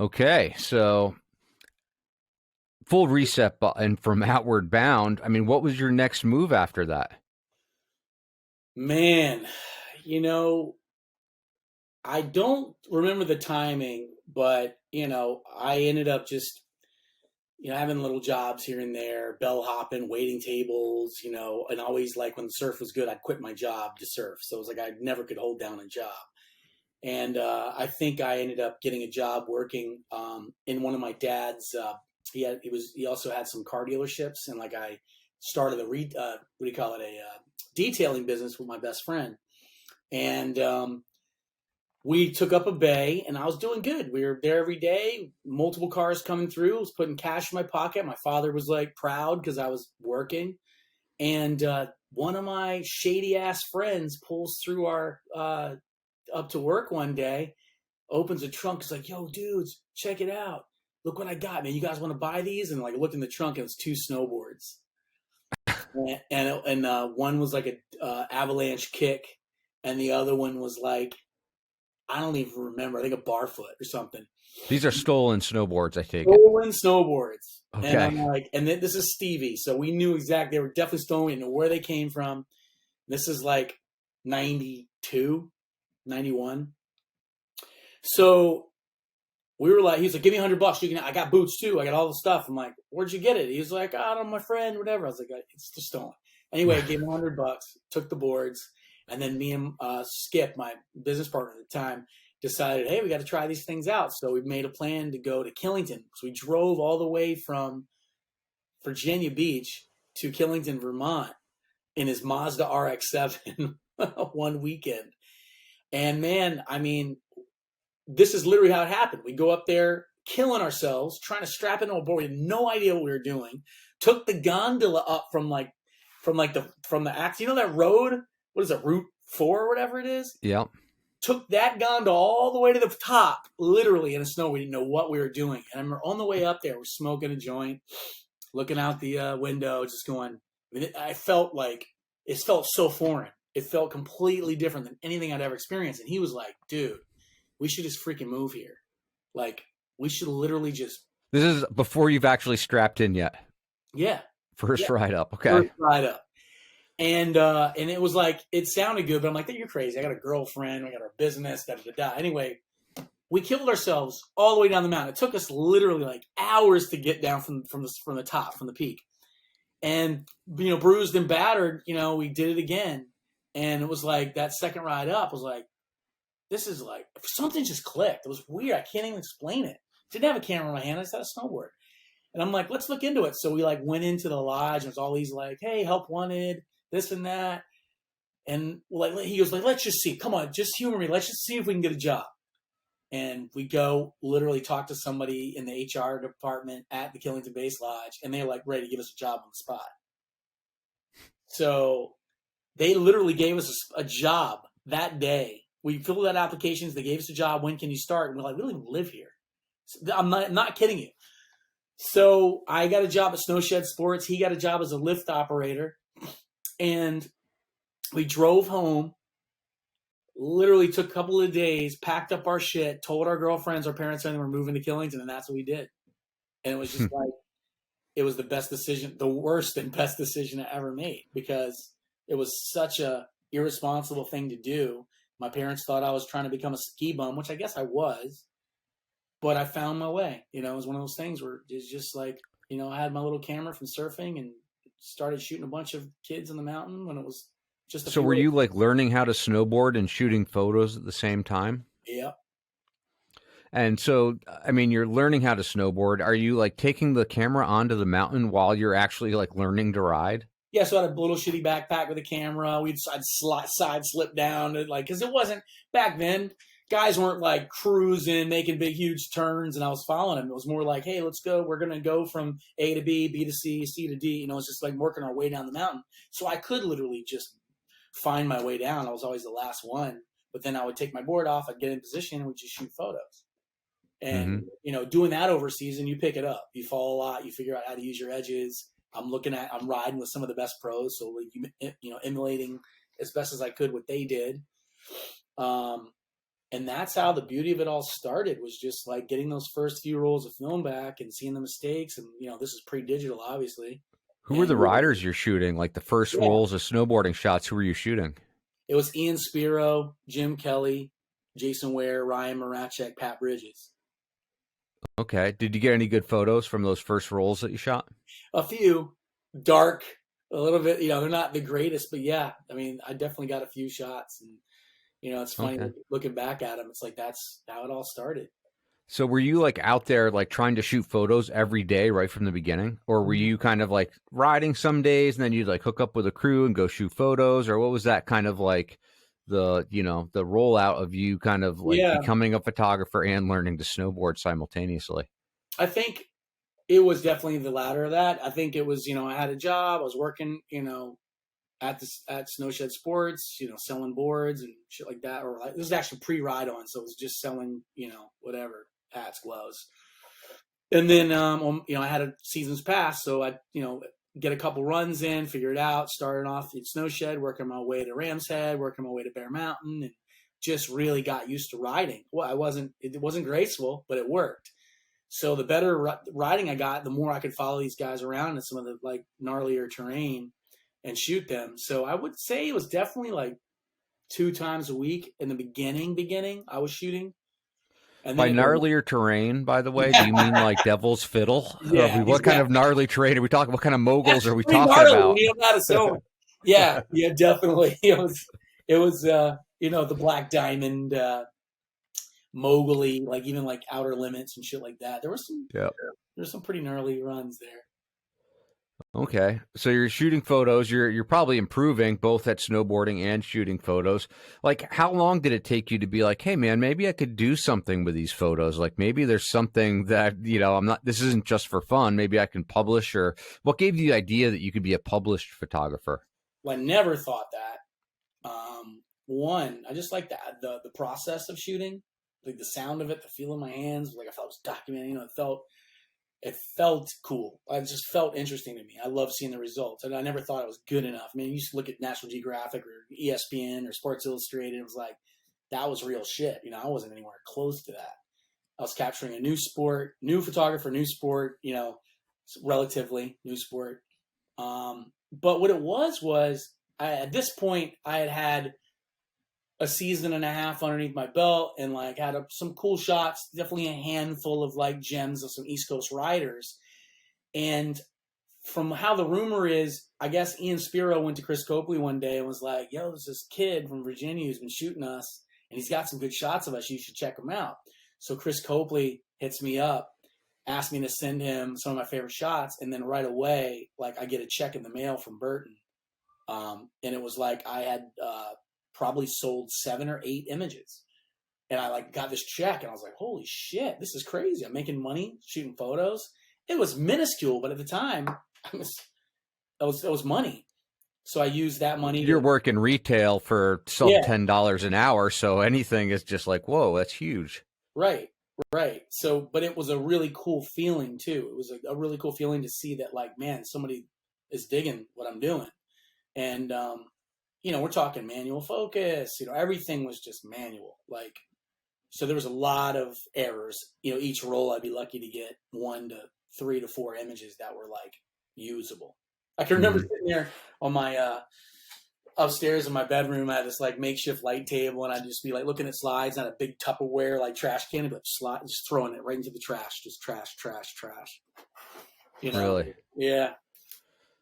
Okay, so full reset button from Outward Bound. I mean, what was your next move after that? Man, you know, I don't remember the timing, but I ended up just having little jobs here and there, bell hopping, waiting tables, and always like when the surf was good, I'd quit my job to surf. So it was like I never could hold down a job. And I think I ended up getting a job working in one of my dad's. He also had some car dealerships, and like I started what do you call it, a detailing business with my best friend, and we took up a bay, and I was doing good. We were there every day, multiple cars coming through. I was putting cash in my pocket. My father was like proud because I was working, and one of my shady ass friends pulls through our up to work one day, opens a trunk. It's like, yo, dudes, check it out. Look what I got, man. You guys want to buy these? And like, I looked in the trunk, and it was two snowboards, and one was like a avalanche kick, and the other one was like, I don't even remember. I think a barfoot or something. These are stolen snowboards, I take it. Stolen snowboards, and I'm Okay. like, and this is Stevie, so we knew exactly they were definitely stolen. We knew where they came from. This is like 92, 91. So we were like, he's like, give me $100. I got boots too. I got all the stuff. I'm like, where'd you get it? He was like, I don't know, my friend, whatever. I was like, it's just stolen. Anyway, I gave him $100, took the boards, and then me and Skip, my business partner at the time, decided, hey, we got to try these things out. So we made a plan to go to Killington. So we drove all the way from Virginia Beach to Killington, Vermont, in his Mazda RX-7 one weekend. And man, I mean, this is literally how it happened. We go up there, killing ourselves, trying to strap into a board. We had no idea what we were doing. Took the gondola up from the axe. You know that road? What is it, Route 4 or whatever it is? Yep. Took that gondola all the way to the top, literally in the snow. We didn't know what we were doing. And we're on the way up there. We're smoking a joint, looking out the window, just going. I mean, I felt like it felt so foreign. It felt completely different than anything I'd ever experienced. And he was like, dude, we should just freaking move here. Like, we should literally just, This is before you've actually strapped in yet. yeah, First yeah, ride up. first Okay. ride up. And it was like, it sounded good, but I'm like, you're crazy. I got a girlfriend, we got our business, da da da. Anyway, we killed ourselves all the way down the mountain. It took us literally like hours to get down from the top, from the peak. And bruised and battered, we did it again. And it was like that second ride up was like, this is like something just clicked. It was weird. I can't even explain it. Didn't have a camera in my hand. I just had a snowboard. And I'm like, let's look into it. So we like went into the lodge, and there's all these like, hey, help wanted, this and that. And like he goes like, let's just see. Come on, just humor me. Let's just see if we can get a job. And we go literally talk to somebody in the HR department at the Killington Base Lodge, and they're like ready to give us a job on the spot. So they literally gave us a job that day. We filled out applications. They gave us a job. When can you start? And we're like, we don't even live here. So I'm not kidding you. So I got a job at Snowshed Sports. He got a job as a lift operator. And we drove home, literally took a couple of days, packed up our shit, told our girlfriends, our parents, and we're moving to Killington, and that's what we did. And it was just like, it was the best decision, the worst and best decision I ever made, because it was such a irresponsible thing to do. My parents thought I was trying to become a ski bum, which I guess I was, but I found my way. It was one of those things where it's just like, I had my little camera from surfing and started shooting a bunch of kids in the mountain when it was just a So few were days. you like learning how to snowboard and shooting photos at the same time? Yeah. And so, I mean, you're learning how to snowboard. Are you like taking the camera onto the mountain while you're actually like learning to ride? Yeah, so I had a little shitty backpack with a camera. I'd side slip down, like, because it wasn't back then. Guys weren't like cruising, making big, huge turns, and I was following them. It was more like, hey, let's go. We're gonna go from A to B, B to C, C to D. It's just like working our way down the mountain. So I could literally just find my way down. I was always the last one, but then I would take my board off. I'd get in position, and we'd just shoot photos. And Hmm. doing that over season, you pick it up. You fall a lot. You figure out how to use your edges. I'm riding with some of the best pros, so like emulating as best as I could what they did. Um, And that's how the beauty of it all started, was just like getting those first few rolls of film back and seeing the mistakes. And, this is pre-digital, obviously. Who were And the riders you're shooting? Like the first yeah, rolls of snowboarding shots, who were you shooting? it was Ian Spiro, Jim Kelly, Jason Ware, Ryan Marachek, Pat Bridges. Okay. Did you get any good photos from those first rolls that you shot? A few dark, a little bit, they're not the greatest, but yeah, I mean, I definitely got a few shots. And, it's funny Okay. looking back at them. It's like, that's how it all started. So were you like out there like trying to shoot photos every day right from the beginning? Or were you kind of like riding some days and then you'd like hook up with a crew and go shoot photos? Or what was that kind of like the rollout of you kind of like Yeah, becoming a photographer and learning to snowboard simultaneously? I think it was definitely the latter of that. I think it was, I had a job, I was working, at Snowshed Sports, selling boards and shit like that. Or like, this was actually pre-ride on, so it was just selling, whatever, hats, gloves. And then, I had a season's pass, so I, get a couple runs in, figure it out. Started off at Snowshed, working my way to Ram's Head, working my way to Bear Mountain, and just really got used to riding. Well, it wasn't graceful, but it worked. So the better riding I got, the more I could follow these guys around in some of the like gnarlier terrain and shoot them. So I would say it was definitely like 2 times a week in the beginning I was shooting. And By then gnarlier terrain, by the way, do you mean like Devil's Fiddle? Or yeah, what kind of exactly. gnarly terrain are we talking? What kind of moguls That's are we pretty talking gnarly. about? Not a so. Yeah, yeah, definitely. It was the Black Diamond, Mowgli, like even like Outer Limits and shit like that. Yeah. There's some pretty gnarly runs there. Okay. So you're shooting photos. You're probably improving both at snowboarding and shooting photos. Like how long did it take you to be like, "Hey man, maybe I could do something with these photos. Like maybe there's something that, this isn't just for fun. Maybe I can publish." Or what gave you the idea that you could be a published photographer? Well, I never thought that. One, I just like the process of shooting, like the sound of it, the feel in my hands, like I felt it was documenting. It felt cool. It just felt interesting to me. I love seeing the results, and I never thought it was good enough. I mean, you used to look at National Geographic or ESPN or Sports Illustrated. It was like that was real shit. I wasn't anywhere close to that. I was capturing a new sport, new photographer, new sport. Relatively new sport. But what it was at this point I had a season and a half underneath my belt and like had some cool shots, definitely a handful of like gems of some East Coast riders. And from how the rumor is, I guess Ian Spiro went to Chris Copley one day and was like, "Yo, there's this kid from Virginia who's been shooting us, and he's got some good shots of us. You should check him out." So Chris Copley hits me up, asked me to send him some of my favorite shots, and then right away, like I get a check in the mail from Burton, and it was like I had probably sold 7 or 8 images. And I like got this check and I was like, holy shit, this is crazy. I'm making money shooting photos. It was minuscule, but at the time it was money. So I used that money You're to, working retail for sub yeah, $10 an hour, so anything is just like, whoa, that's huge. right, right. So, but it was a really cool feeling too. It was a really cool feeling to see that like, man, somebody is digging what I'm doing. And, we're talking manual focus, everything was just manual. Like, so there was a lot of errors. Each roll I'd be lucky to get 1 to 3 to 4 images that were like usable. I can remember Mhm. sitting there on my upstairs in my bedroom. I had this like makeshift light table, and I'd just be like looking at slides on a big Tupperware like trash can, but just throwing it right into the trash, just trash, trash, trash. Really? Yeah.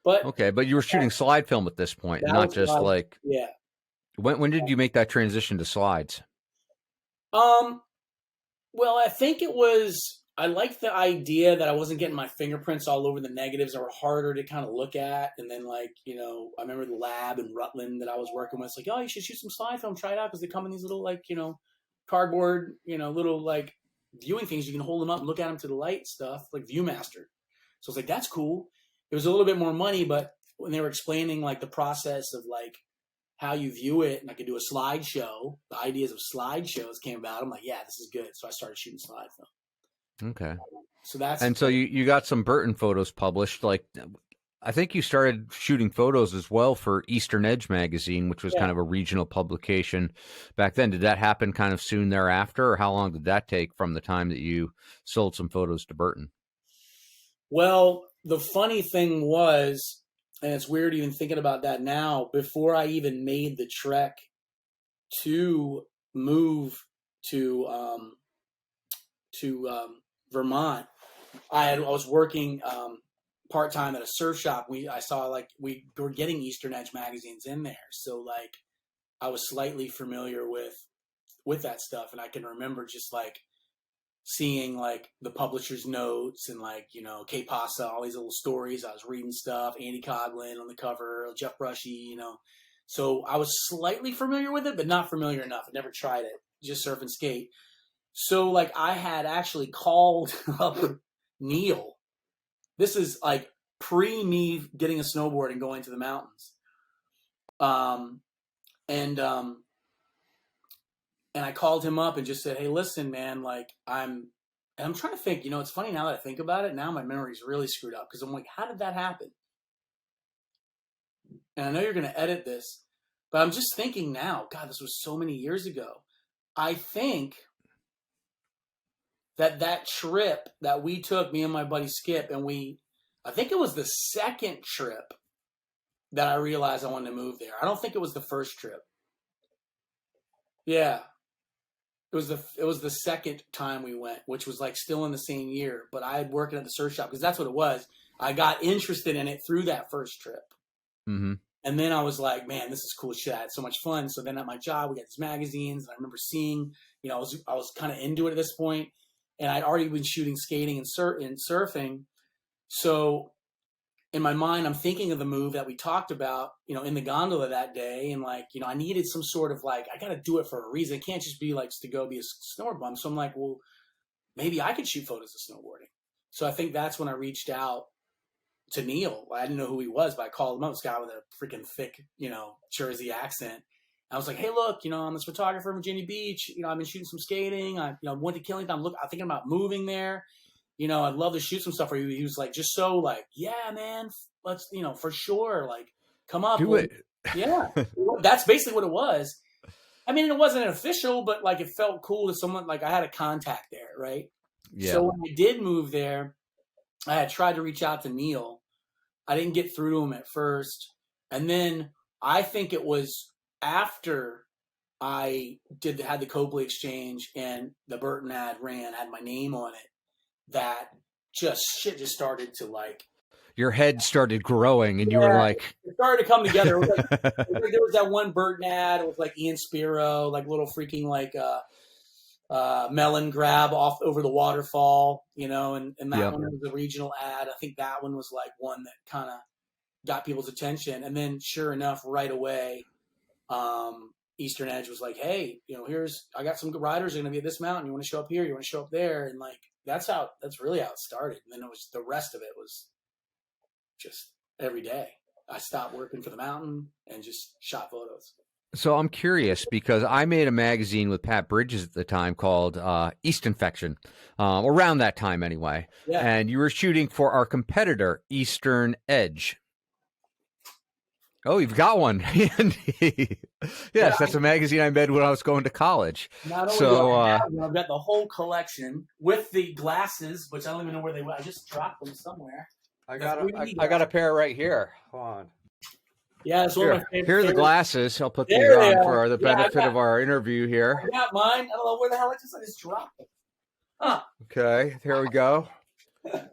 But Okay, but you were shooting slide film at this point, that not was just like, like yeah. when did you make that transition to slides? Um, Well, I think it was. I liked the idea that I wasn't getting my fingerprints all over the negatives that were harder to kind of look at. And then, like, I remember the lab in Rutland that I was working with. It's like, oh, you should shoot some slide film, try it out, because they come in these little, like, cardboard, little, like, viewing things. You can hold them up and look at them to the light stuff, like ViewMaster. So I was like, that's cool. It was a little bit more money, but when they were explaining, like, the process of, like, how you view it, and I could do a slideshow. The ideas of slideshows came about. I'm like, yeah, this is good. So I started shooting slide film. Okay. So that's And so you got some Burton photos published. Like, I think you started shooting photos as well for Eastern Edge magazine, which was kind Yeah. of a regional publication back then. Did that happen kind of soon thereafter, or how long did that take from the time that you sold some photos to Burton? Well, the funny thing was, and it's weird even thinking about that now, before I even made the trek to move to Vermont, I was working part time at a surf shop. I saw like we were getting Eastern Edge magazines in there, so like I was slightly familiar with that stuff, and I can remember just like seeing like the publisher's notes and like Kate Pasa, all these little stories. I was reading stuff. Andy Coglin on the cover, Jeff Brushy. So I was slightly familiar with it, but not familiar enough. I never tried it. Just surf and skate. So like I had actually called up Neil. This is like pre me getting a snowboard and going to the mountains. Um, and and I called him up and just said, "Hey, listen, man, like I'm trying to think. It's funny now that I think about it. Now my memory's really screwed up because I'm like, how did that happen?" And I know you're going to edit this, but I'm just thinking now. God, this was so many years ago. I think that trip that we took, me and my buddy Skip, and I think it was the second trip that I realized I wanted to move there. I don't think it was the first trip. Yeah, it was the second time we went, which was like still in the same year. But I had working at the surf shop because that's what it was. I got interested in it through that first trip. Mm-hmm. And then I was like, man, this is cool shit. I had so much fun. So then at my job, we got these magazines. And I remember seeing, I was kind of into it at this point, and I'd already been shooting skating and surfing. So in my mind, I'm thinking of the move that we talked about, in the gondola that day. And like, I needed some sort of like, I got to do it for a reason. It can't just be like to go be a snowboard bum. So I'm like, well, maybe I could shoot photos of snowboarding. So I think that's when I reached out to Neil. I didn't know who he was, but I called him up. This guy with a freaking thick, Jersey accent. I was like, hey, look, I'm this photographer in Virginia Beach. I've been shooting some skating. I, went to Killington. I'm thinking about moving there. I'd love to shoot some stuff for you. He was like, just so like, yeah, man, let's, for sure. Like, come up. Do it. Yeah. That's basically what it was. I mean, it wasn't official, but like, it felt cool to someone, like I had a contact there. Right. Yeah. So when I did move there, I had tried to reach out to Neil. I didn't get through to him at first. And then I think it was after I had the Copley exchange and the Burton ad had my name on it, that shit just started to like. Your head started growing and you were like. It started to come together. It was like, there was that one Burton ad. It was like Ian Spiro, like little freaking like melon grab off over the waterfall, and that one was a regional ad. I think that one was like one that kind of got people's attention. And then sure enough, right away, Eastern Edge was like, hey, I got some good riders are going to be at this mountain. You want to show up here? You want to show up there? And like, that's really how it started. And then it was, the rest of it was just every day. I stopped working for the mountain and just shot photos. So I'm curious because I made a magazine with Pat Bridges at the time called East Infection, around that time anyway. Yeah. And you were shooting for our competitor, Eastern Edge. Oh, you've got one. Yes, that's a magazine I made when I was going to college. Not only I've got the whole collection with the glasses, which I don't even know where they went. I just dropped them somewhere. I got a pair right here. Hold on. Yeah, it's one of my favorite. Here are the glasses. I'll put these on for the benefit of our interview here. I got mine. I don't know where the hell I just dropped them. Huh. Okay, here we go.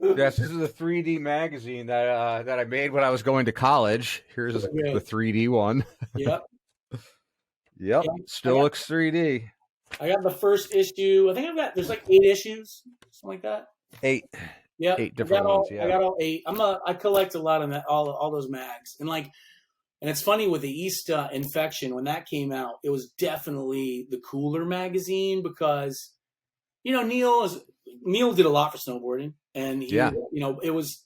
Yes, this is a 3D magazine that I made when I was going to college. Here's the 3D one. Yep. Yep. Still looks 3D. I got the first issue. I think there's like 8 issues, something like that. 8. Yeah. 8 different ones. Yeah. I got all 8. I collect a lot of that, all those mags, and it's funny with the East Infection, when that came out, it was definitely the cooler magazine because, Neil did a lot for snowboarding, and it was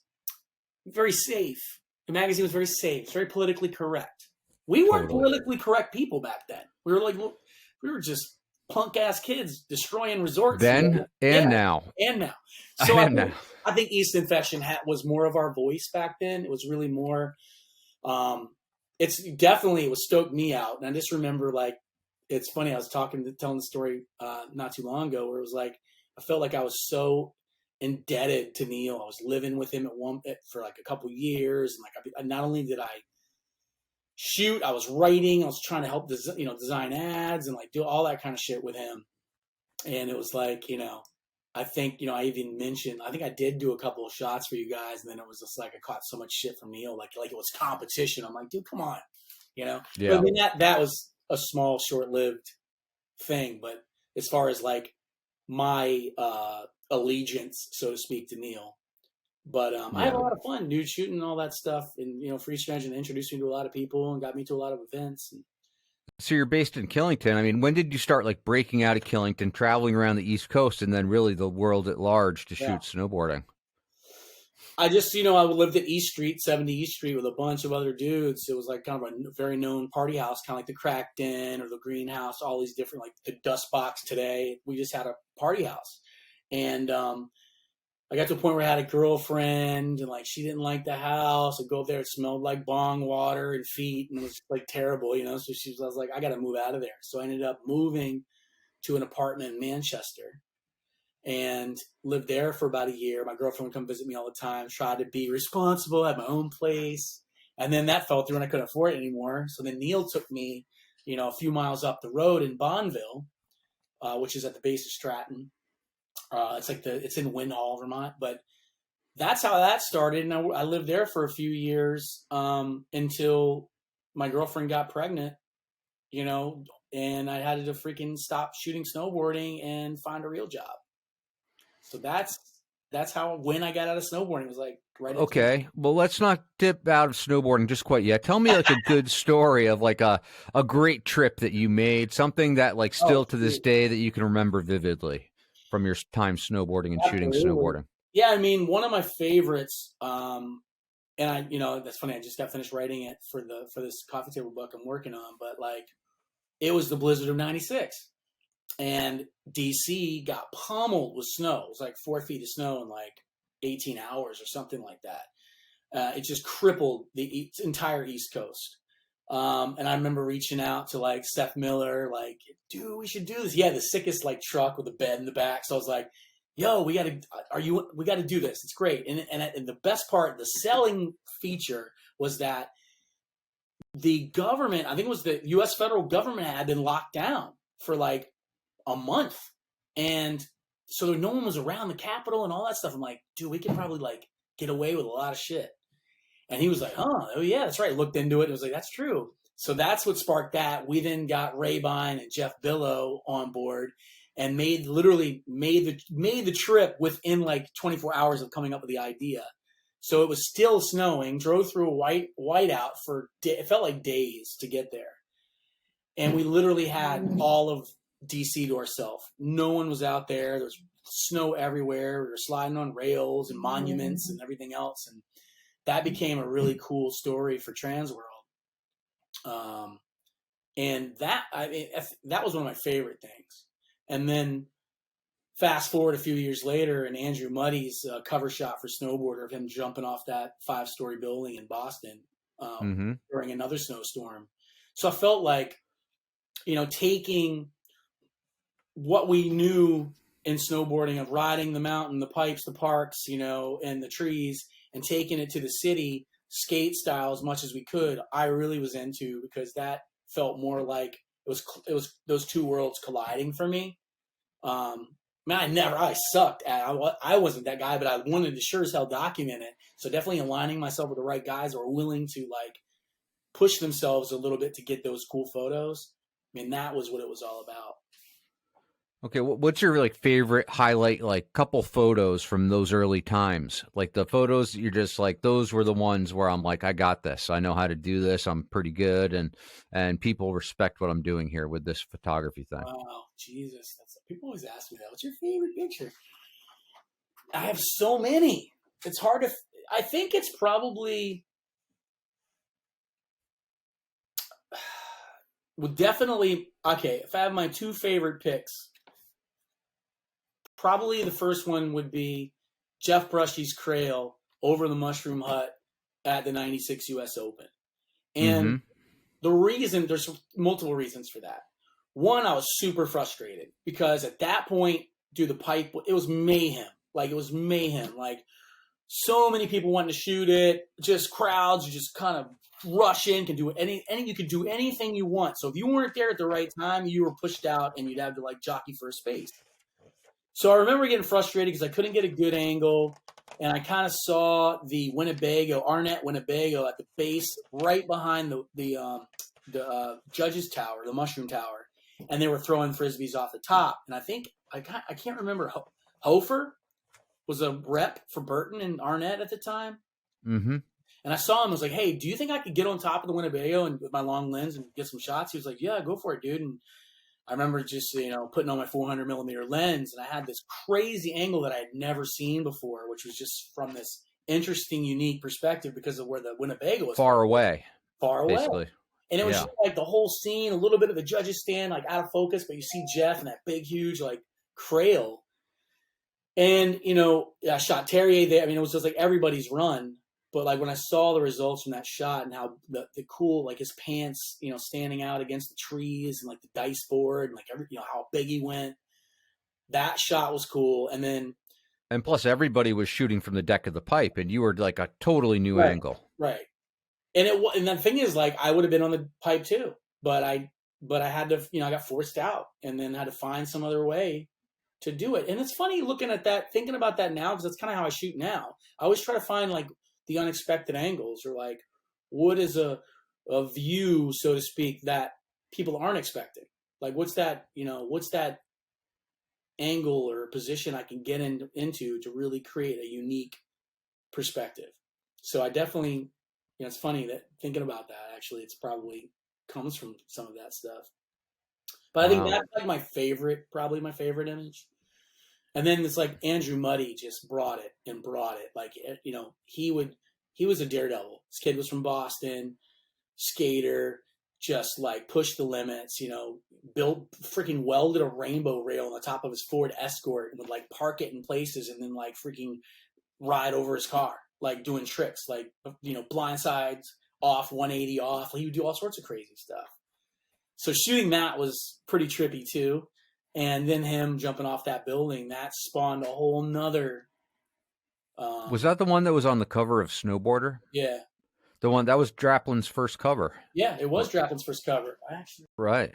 very safe. The magazine was very safe. It's very politically correct. We weren't politically correct people back then. We were just punk ass kids destroying resorts. Then and now. And now. So And now. I think East Infection was more of our voice back then. It was really more, it was stoked me out. And I just remember, like, it's funny. I was telling the story not too long ago where it was like, I felt like I was so indebted to Neil. I was living with him for like a couple years. And like, not only did I shoot, I was writing, I was trying to help design ads and like do all that kind of shit with him. And it was like, I think, I even mentioned, I think I did do a couple of shots for you guys. And then it was just like, I caught so much shit from Neil, like it was competition. I'm like, dude, come on, Yeah. But I mean, that was a small, short-lived thing. But as far as like my allegiance, so to speak, to Neil, but I had a lot of fun, dude, shooting all that stuff. And, Free Strange introduced me to a lot of people and got me to a lot of events. So you're based in Killington. I mean, when did you start like breaking out of Killington, traveling around the East Coast, and then really the world at large to shoot snowboarding? I just, I lived at East Street, 70 East Street, with a bunch of other dudes. It was like kind of a very known party house, kind of like the Cracked In or the Greenhouse, all these different, like the Dust Box today. We just had a party house. And I got to a point where I had a girlfriend and like she didn't like the house. I'd go up there, it smelled like bong water and feet, and it was like terrible, So I was like, I got to move out of there. So I ended up moving to an apartment in Manchester and lived there for about a year. My girlfriend would come visit me all the time, tried to be responsible, have my own place. And then that fell through and I couldn't afford it anymore. So then Neil took me, a few miles up the road in Bonneville, which is at the base of Stratton. It's in Windhall, Vermont, but that's how that started. And I lived there for a few years until my girlfriend got pregnant, and I had to freaking stop shooting snowboarding and find a real job. So that's when I got out of snowboarding. It was like right. Okay. Well, let's not dip out of snowboarding just quite yet. Tell me like a good story of like a great trip that you made, something that like still to this day that you can remember vividly from your time snowboarding and shooting snowboarding. Yeah. I mean, one of my favorites, and I, that's funny. I just got finished writing it for this coffee table book I'm working on, but like it was the blizzard of '96. And DC got pummeled with snow. It was like 4 feet of snow in like 18 hours or something like that. It just crippled the entire East Coast. And I remember reaching out to like Seth Miller, like, dude, we should do this. He had the sickest like truck with a bed in the back. So I was like, yo, we got to do this. It's great. And the best part, the selling feature was that the government, I think it was the U.S. federal government, had been locked down for like a month, and so no one was around the Capitol and all that stuff. I'm like, dude, we can probably like get away with a lot of shit. And he was like, oh yeah, that's right. Looked into it. It was like, that's true. So that's what sparked that. We then got Ray Bine and Jeff Billo on board and made the trip within like 24 hours of coming up with the idea. So it was still snowing, drove through a whiteout for it felt like days to get there. And we literally had all of DC to ourselves. No one was out there. There was snow everywhere. We were sliding on rails and monuments and everything else. And that became a really cool story for Transworld. And that was one of my favorite things. And then fast forward a few years later, and Andrew Muddy's cover shot for Snowboarder of him jumping off that 5-story building in Boston during another snowstorm. So I felt like, taking what we knew in snowboarding of riding the mountain, the pipes, the parks, and the trees, and taking it to the city skate style as much as we could, I really was into, because that felt more like it was those two worlds colliding for me. I sucked at I wasn't that guy, but I wanted to sure as hell document it. So definitely aligning myself with the right guys who are willing to like push themselves a little bit to get those cool photos. I mean, that was what it was all about. Okay, what's your like favorite highlight, like couple photos from those early times? Like the photos that you're just like, those were the ones where I'm like, I got this. I know how to do this. I'm pretty good, and people respect what I'm doing here with this photography thing. Wow, Jesus, people always ask me that. What's your favorite picture? I have so many. It's hard to. I think it's probably would definitely Okay, if I have my two favorite picks, probably the first one would be Jeff Brushy's Crail over the Mushroom Hut at the 96 US Open. And Mm-hmm. there's multiple reasons for that. One, I was super frustrated because at that point, dude, the pipe, it was mayhem. Like, it was mayhem. Like, so many people wanting to shoot it, just crowds just kind of rush in, can do you could do anything you want. So if you weren't there at the right time, you were pushed out and you'd have to like jockey for a space. So I remember getting frustrated because I couldn't get a good angle, and I kind of saw the Arnett Winnebago at the base, right behind the judges tower, the Mushroom Tower, and they were throwing frisbees off the top. And I think I can't remember. Hofer was a rep for Burton and Arnett at the time, Mm-hmm. and I saw him. I was like, "Hey, do you think I could get on top of the Winnebago and with my long lens and get some shots?" He was like, "Yeah, go for it, dude." And I remember just, putting on my 400 millimeter lens, and I had this crazy angle that I had never seen before, which was just from this interesting, unique perspective because of where the Winnebago was Far away, far away. basically. And it was Yeah. just like the whole scene, a little bit of the judges stand like out of focus, but you see Jeff and that big, huge like Crail. And, I shot Terrier there. I mean, it was just like everybody's run. But like when I saw the results from that shot and how the cool, like his pants, standing out against the trees and like the dice board and like how big he went, that shot was cool. And then And plus, everybody was shooting from the deck of the pipe, and you were like a totally new right, angle. right. And the thing is, like, I would have been on the pipe too, but I had to, I got forced out and then had to find some other way to do it. And it's funny looking at that, thinking about that now, because that's kind of how I shoot now. I always try to find like the unexpected angles, or like what is a view, so to speak, that people aren't expecting. Like what's that angle or position I can get into to really create a unique perspective. So I definitely, it's funny that thinking about that, actually, it's probably comes from some of that stuff. But I think Wow. that's like probably my favorite image. And then it's like Andrew Muddy just brought it. Like, he was a daredevil. This kid was from Boston, skater, just like pushed the limits, freaking welded a rainbow rail on the top of his Ford Escort and would like park it in places and then like freaking ride over his car, like doing tricks, like, blind sides off, 180 off. He would do all sorts of crazy stuff. So shooting that was pretty trippy too. And then him jumping off that building, that spawned a whole nother. Was that the one that was on the cover of Snowboarder? Yeah. The one that was Draplin's first cover. Yeah, it was Draplin's first cover. Right.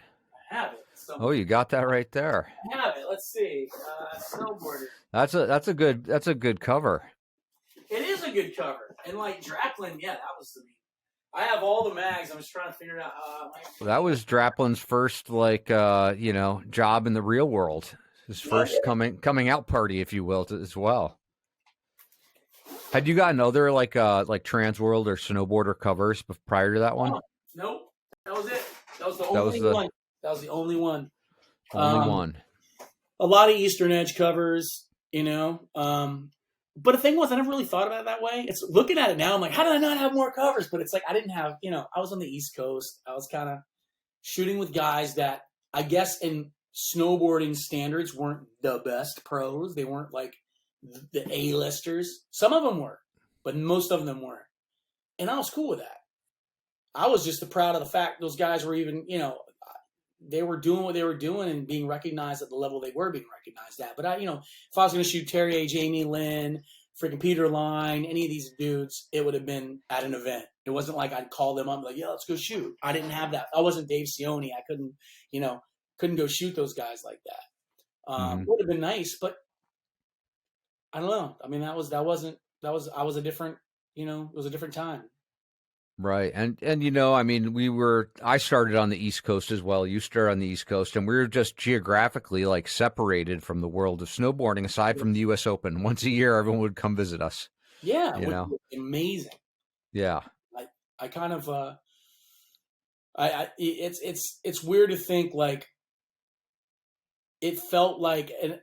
I have it. Oh, you got that right there. I have it. Let's see. Snowboarder. That's a good cover. It is a good cover. And like Draplin, yeah, that was I have all the mags. I'm just trying to figure it out. Well, that was Draplin's first job in the real world. His first coming out party, if you will, as well. Had you gotten other like Transworld or Snowboarder covers prior to that one? Nope. That was it. That was the only one. That was the only one. Only one. A lot of Eastern Edge covers, but the thing was, I never really thought about it that way. It's looking at it now, I'm like, how did I not have more covers? But it's like I didn't have, I was on the East Coast. I was kind of shooting with guys that I guess in snowboarding standards weren't the best pros. They weren't like the A-listers. Some of them were, but most of them weren't. And I was cool with that. I was just proud of the fact those guys were even, they were doing what they were doing and being recognized at the level they were being recognized at. But if I was going to shoot Terrier, Jamie Lynn, freaking Peter Line, any of these dudes, it would have been at an event. It wasn't like I'd call them up and be like, yeah, let's go shoot. I didn't have that. I wasn't Dave Sione. I couldn't go shoot those guys like that. Would have been nice, but I don't know. I mean, I was a different, it was a different time. Right. And I mean, I started on the East Coast as well. You started on the East Coast, and we were just geographically like separated from the world of snowboarding, aside from the US Open. Once a year, everyone would come visit us. Yeah. Amazing. Yeah. I kind of, it's weird to think like it felt like, and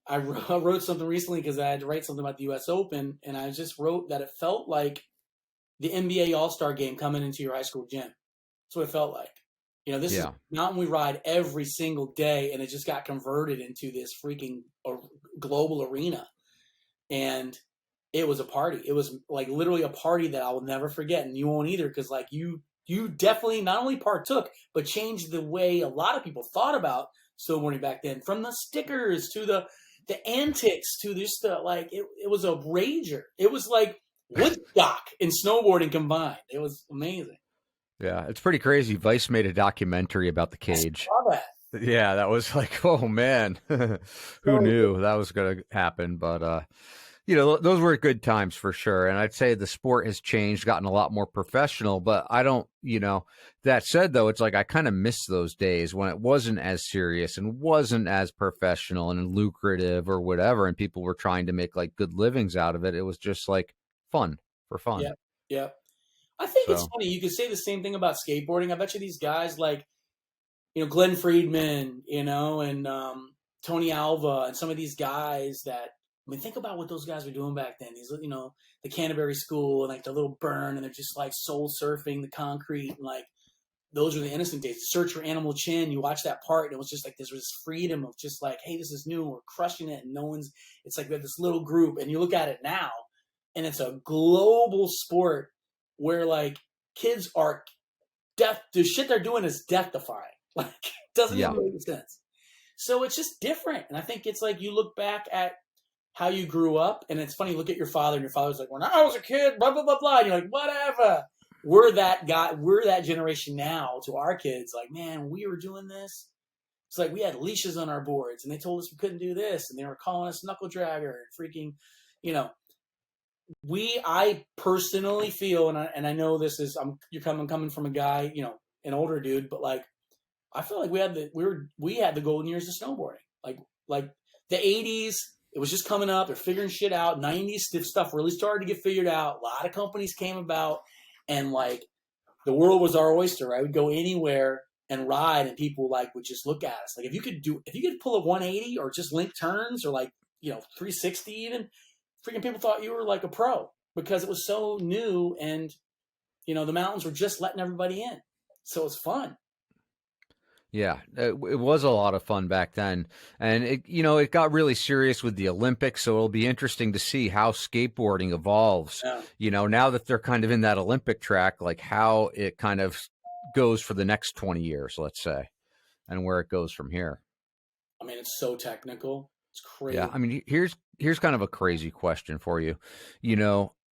I wrote something recently because I had to write something about the US Open, and I just wrote that it felt like the NBA All-Star game coming into your high school gym. That's what it felt like. This is Yeah. mountain we ride every single day, and it just got converted into this freaking global arena. And it was a party. It was like literally a party that I will never forget, and you won't either, because like you definitely not only partook but changed the way a lot of people thought about snowboarding back then. From the stickers to the antics to just the like it was a rager. It was like Woodstock and snowboarding combined. It was amazing. Yeah, it's pretty crazy. Vice made a documentary about the I cage. saw that. Yeah, that was like, oh man, who So knew that was going to happen? But those were good times for sure. And I'd say the sport has changed, gotten a lot more professional. But I don't, that said though, it's like I kind of miss those days when it wasn't as serious and wasn't as professional and lucrative or whatever, and people were trying to make like good livings out of it. It was just like fun for fun. yeah, yeah. I think it's So funny. You could say the same thing about skateboarding. I bet you these guys like Glenn Friedman, and Tony Alva, and some of these guys that, I mean, think about what those guys were doing back then. These, the Canterbury School and like the little burn, and they're just like soul surfing the concrete, and like those were the innocent days. Search for Animal Chin. You watch that part, and it was just like this was freedom of just like, hey, this is new. We're crushing it, and no one's. It's like we have this little group, and you look at it now, and it's a global sport where like kids are death. The shit they're doing is death defying. Like, it doesn't yeah, even make sense. So it's just different. And I think it's like you look back at how you grew up, and it's funny, you look at your father, and your father's like, when I was a kid, blah, blah, blah, blah. And you're like, whatever. We're that guy, we're that generation now to our kids. Like, man, we were doing this. It's like we had leashes on our boards, and they told us we couldn't do this, and they were calling us knuckle dragger and freaking, you know. I personally feel, and I know this is, I'm coming from a guy, an older dude, but like, I feel like we had the golden years of snowboarding. Like the 80s, it was just coming up. They're figuring shit out. 90s stuff really started to get figured out. A lot of companies came about, and like the world was our oyster. Right, we'd go anywhere and ride, and people like would just look at us. Like if you could pull a 180 or just link turns or like 360 even, freaking people thought you were like a pro because it was so new, and the mountains were just letting everybody in, so it's fun. yeah, it was a lot of fun back then, and it got really serious with the Olympics. So it'll be interesting to see how skateboarding evolves. Yeah. Now that they're kind of in that Olympic track, like how it kind of goes for the next 20 years, let's say, and where it goes from here. I mean, it's so technical. It's crazy. Yeah, I mean, here's kind of a crazy question for you.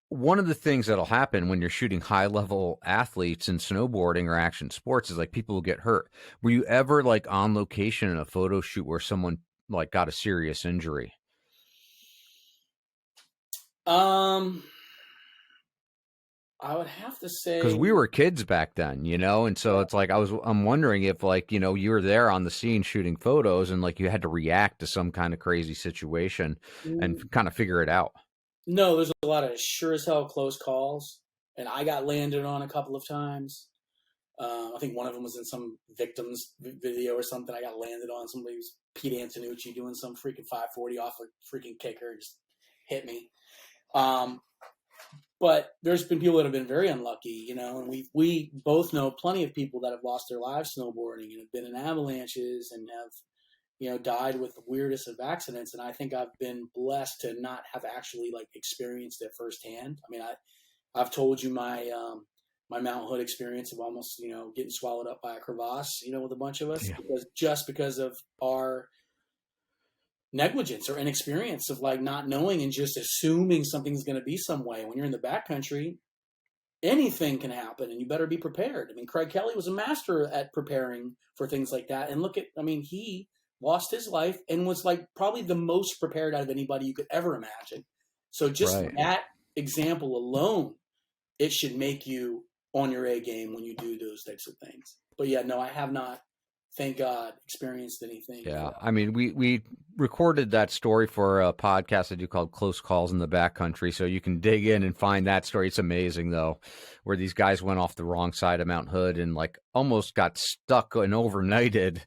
One of the things that'll happen when you're shooting high level athletes in snowboarding or action sports is like people will get hurt. Were you ever like on location in a photo shoot where someone like got a serious injury? I would have to say, Because we were kids back then, and so it's like I'm wondering if like you were there on the scene shooting photos and like you had to react to some kind of crazy situation and kind of figure it out. no, there's a lot of sure as hell close calls, and I got landed on a couple of times. I think one of them was in some victims video or something. I got landed on. Somebody was Pete Antonucci doing some freaking 540 off a freaking kicker and just hit me. But there's been people that have been very unlucky, and we both know plenty of people that have lost their lives snowboarding and have been in avalanches and have, died with the weirdest of accidents. And I think I've been blessed to not have actually like experienced it firsthand. I mean, I've told you my my Mount Hood experience of almost, getting swallowed up by a crevasse, with a bunch of us, Yeah. because of our negligence or inexperience of like not knowing and just assuming something's going to be some way. When you're in the backcountry, anything can happen, and you better be prepared. I mean, Craig Kelly was a master at preparing for things like that. And he lost his life and was like probably the most prepared out of anybody you could ever imagine. So just Right. that example alone, it should make you on your A game when you do those types of things. But yeah, no, I have not, thank God, experienced anything. Yeah, I mean, we recorded that story for a podcast I do called Close Calls in the Backcountry, so you can dig in and find that story. It's amazing though, where these guys went off the wrong side of Mount Hood and like almost got stuck and overnighted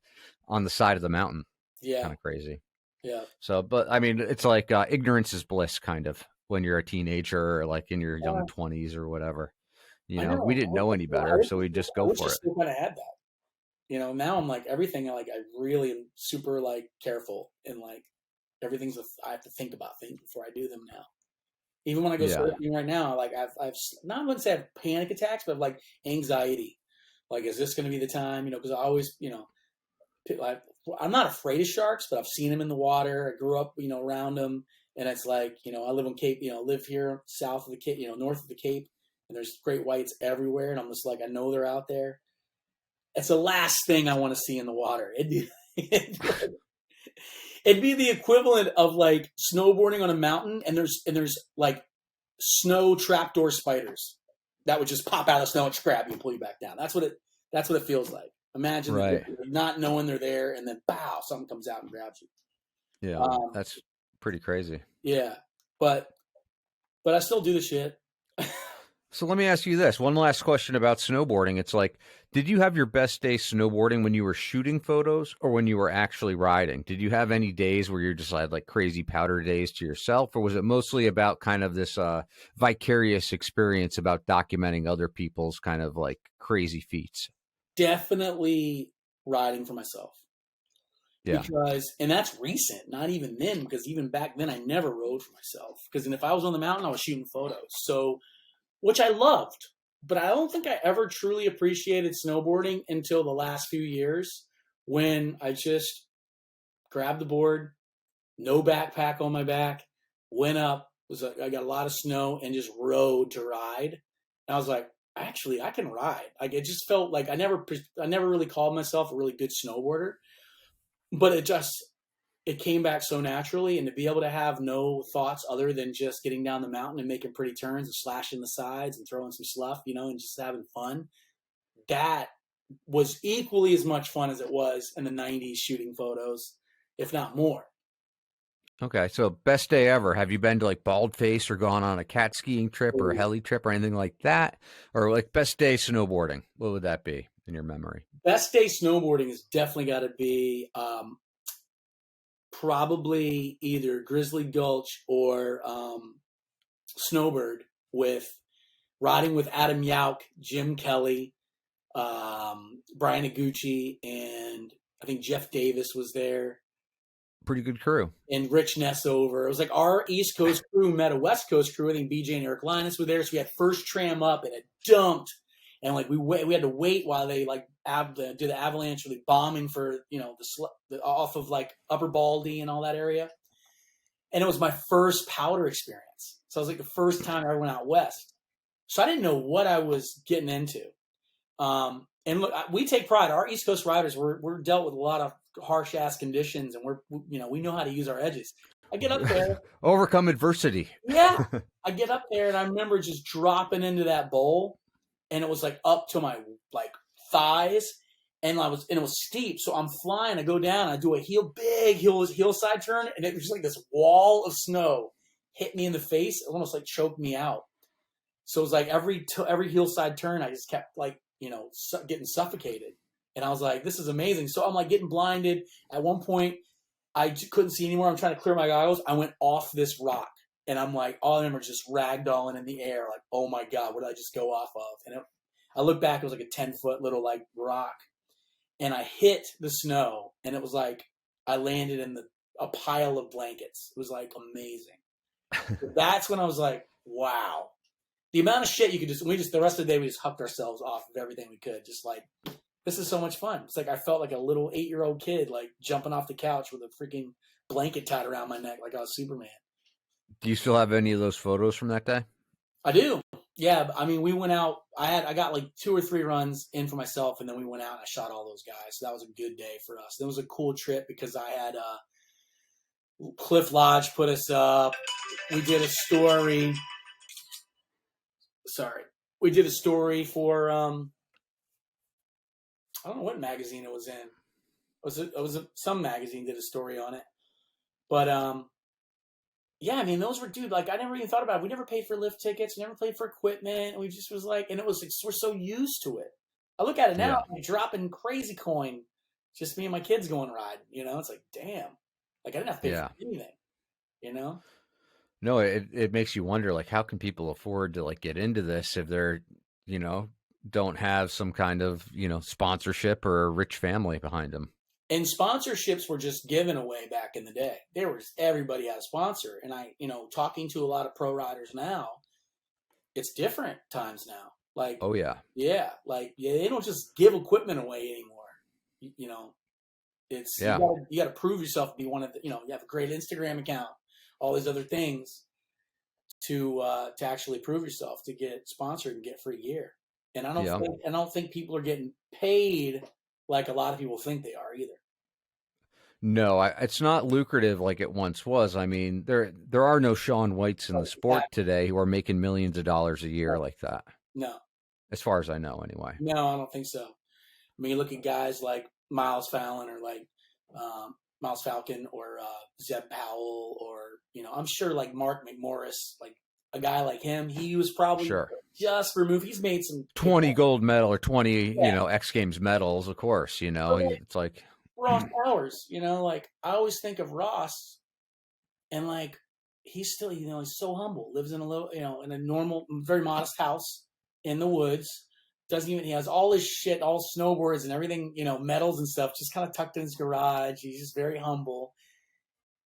on the side of the mountain. Yeah. Kind of crazy. Yeah. So, but I mean, it's like ignorance is bliss, kind of, when you're a teenager or like in your young 20s or whatever. I know. We didn't know any better, so we just go for it. Still kind of had that. Now I'm like everything. Like I really am super like careful and like I have to think about things before I do them now. Even when I go Yeah. surfing right now, like I've not, I wouldn't say I have panic attacks, but like anxiety. Like, is this going to be the time? Because I always, I, I'm not afraid of sharks, but I've seen them in the water. I grew up, around them, and it's like, I live on Cape, live here south of the Cape, north of the Cape, and there's great whites everywhere, and I'm just like, I know they're out there. It's the last thing I want to see in the water. It'd be the equivalent of like snowboarding on a mountain, and there's like snow trapdoor spiders that would just pop out of the snow and grab you and pull you back down. That's what it feels like. Imagine Right. not knowing they're there, and then bow, something comes out and grabs you. Yeah. Um, That's pretty crazy. yeah, but I still do the shit. So let me ask you this. One last question about snowboarding. It's like, did you have your best day snowboarding when you were shooting photos or when you were actually riding? Did you have any days where you just had like crazy powder days to yourself, or was it mostly about kind of this vicarious experience about documenting other people's kind of like crazy feats? Definitely riding for myself Yeah. because, and that's recent, not even then, because even back then I never rode for myself. Because if I was on the mountain, I was shooting photos. So, which I loved, but I don't think I ever truly appreciated snowboarding until the last few years when I just grabbed the board, no backpack on my back, went up, I got a lot of snow and just rode to ride. And I was like, actually, I can ride. Like it just felt like I never really called myself a really good snowboarder, but it came back so naturally, and to be able to have no thoughts other than just getting down the mountain and making pretty turns and slashing the sides and throwing some slough, and just having fun. That was equally as much fun as it was in the 90s shooting photos, if not more. Okay. So best day ever. Have you been to like Baldface or gone on a cat skiing trip or a heli trip or anything like that? Or like best day snowboarding? What would that be in your memory? Best day snowboarding has definitely got to be probably either Grizzly Gulch or Snowbird, with riding with Adam Yauk, Jim Kelly, Brian Iguchi, and I think Jeff Davis was there, Pretty good crew. and Rich Nessover. It was like our East Coast crew met a West Coast crew. I think BJ and Eric Linus were there, so we had first tram up, and it dumped, and like we had to wait while they like did the avalanche, really bombing for the off of like Upper Baldy and all that area, and it was my first powder experience. So it was like the first time I ever went out west. So I didn't know what I was getting into. And look, we take pride. Our East Coast riders, we're dealt with a lot of harsh ass conditions, and we know how to use our edges. I get up there, Overcome adversity. yeah. I get up there, and I remember just dropping into that bowl, and it was like up to my like thighs, and it was steep. So I'm flying. I go down. I do a big hillside turn, and it was just like this wall of snow hit me in the face. It almost like choked me out. So it was like every hillside turn, I just kept like getting suffocated, and I was like, "This is amazing." So I'm like getting blinded. At one point, I couldn't see anymore. I'm trying to clear my goggles. I went off this rock, and I'm like, all of them are just ragdolling in the air. Like, oh my god, what did I just go off of? And I look back, it was like a 10-foot little like rock, and I hit the snow, and it was like I landed in a pile of blankets. It was like amazing. That's when I was like, wow. The amount of shit you could the rest of the day we just hucked ourselves off of everything we could. Just like, this is so much fun. It's like I felt like a little 8-year-old kid, like jumping off the couch with a freaking blanket tied around my neck like I was Superman. Do you still have any of those photos from that day? I do. Yeah, I mean, we went out. I got like 2 or 3 runs in for myself, and then we went out and I shot all those guys. So that was a good day for us. It was a cool trip because I had Cliff Lodge put us up. We did a story. Sorry, we did a story for I don't know what magazine it was in. It was some magazine did a story on it, but yeah, I mean those were like I never even thought about it. We never paid for lift tickets, we never paid for equipment. We just was like, and it was like we're so used to it. I look at it now, I'm dropping crazy coin, just me and my kids going riding. It's like damn, like I didn't have to pay for anything. No, it makes you wonder, like, how can people afford to like get into this if they're, don't have some kind of, sponsorship or a rich family behind them. And sponsorships were just given away back in the day. There was everybody had a sponsor. And talking to a lot of pro riders now, it's different times now. Like, Oh yeah. yeah, they don't just give equipment away anymore. It's Yeah. you got to prove yourself to be one of the, you have a great Instagram account, all these other things to actually prove yourself to get sponsored and get free gear. And I don't think people are getting paid like a lot of people think they are either. No, it's not lucrative like it once was. I mean, there are no Shaun Whites in the sport today who are making millions of dollars a year like that. No. As far as I know, anyway. No, I don't think so. I mean, you look at guys like Miles Fallon or like Miles Falcon or Zeb Powell or, I'm sure like Mark McMorris, like a guy like him, he was probably just removed. He's made some 20 gold medal or 20, X Games medals, of course, it's like Ross Powers, like I always think of Ross and like he's still, he's so humble, lives in a little, in a normal, very modest house in the woods. He has all his shit, all snowboards and everything, medals and stuff, just kind of tucked in his garage. He's just very humble.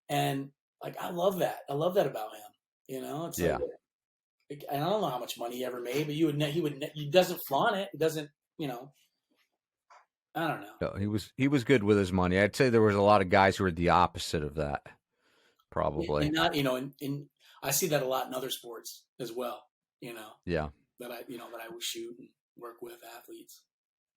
And like, I love that. I love that about him. It's like, and I don't know how much money he ever made, but he doesn't flaunt it. He doesn't, I don't know. No, he was good with his money. I'd say there was a lot of guys who were the opposite of that, probably. And not, and I see that a lot in other sports as well. Yeah. That I would shoot and work with athletes.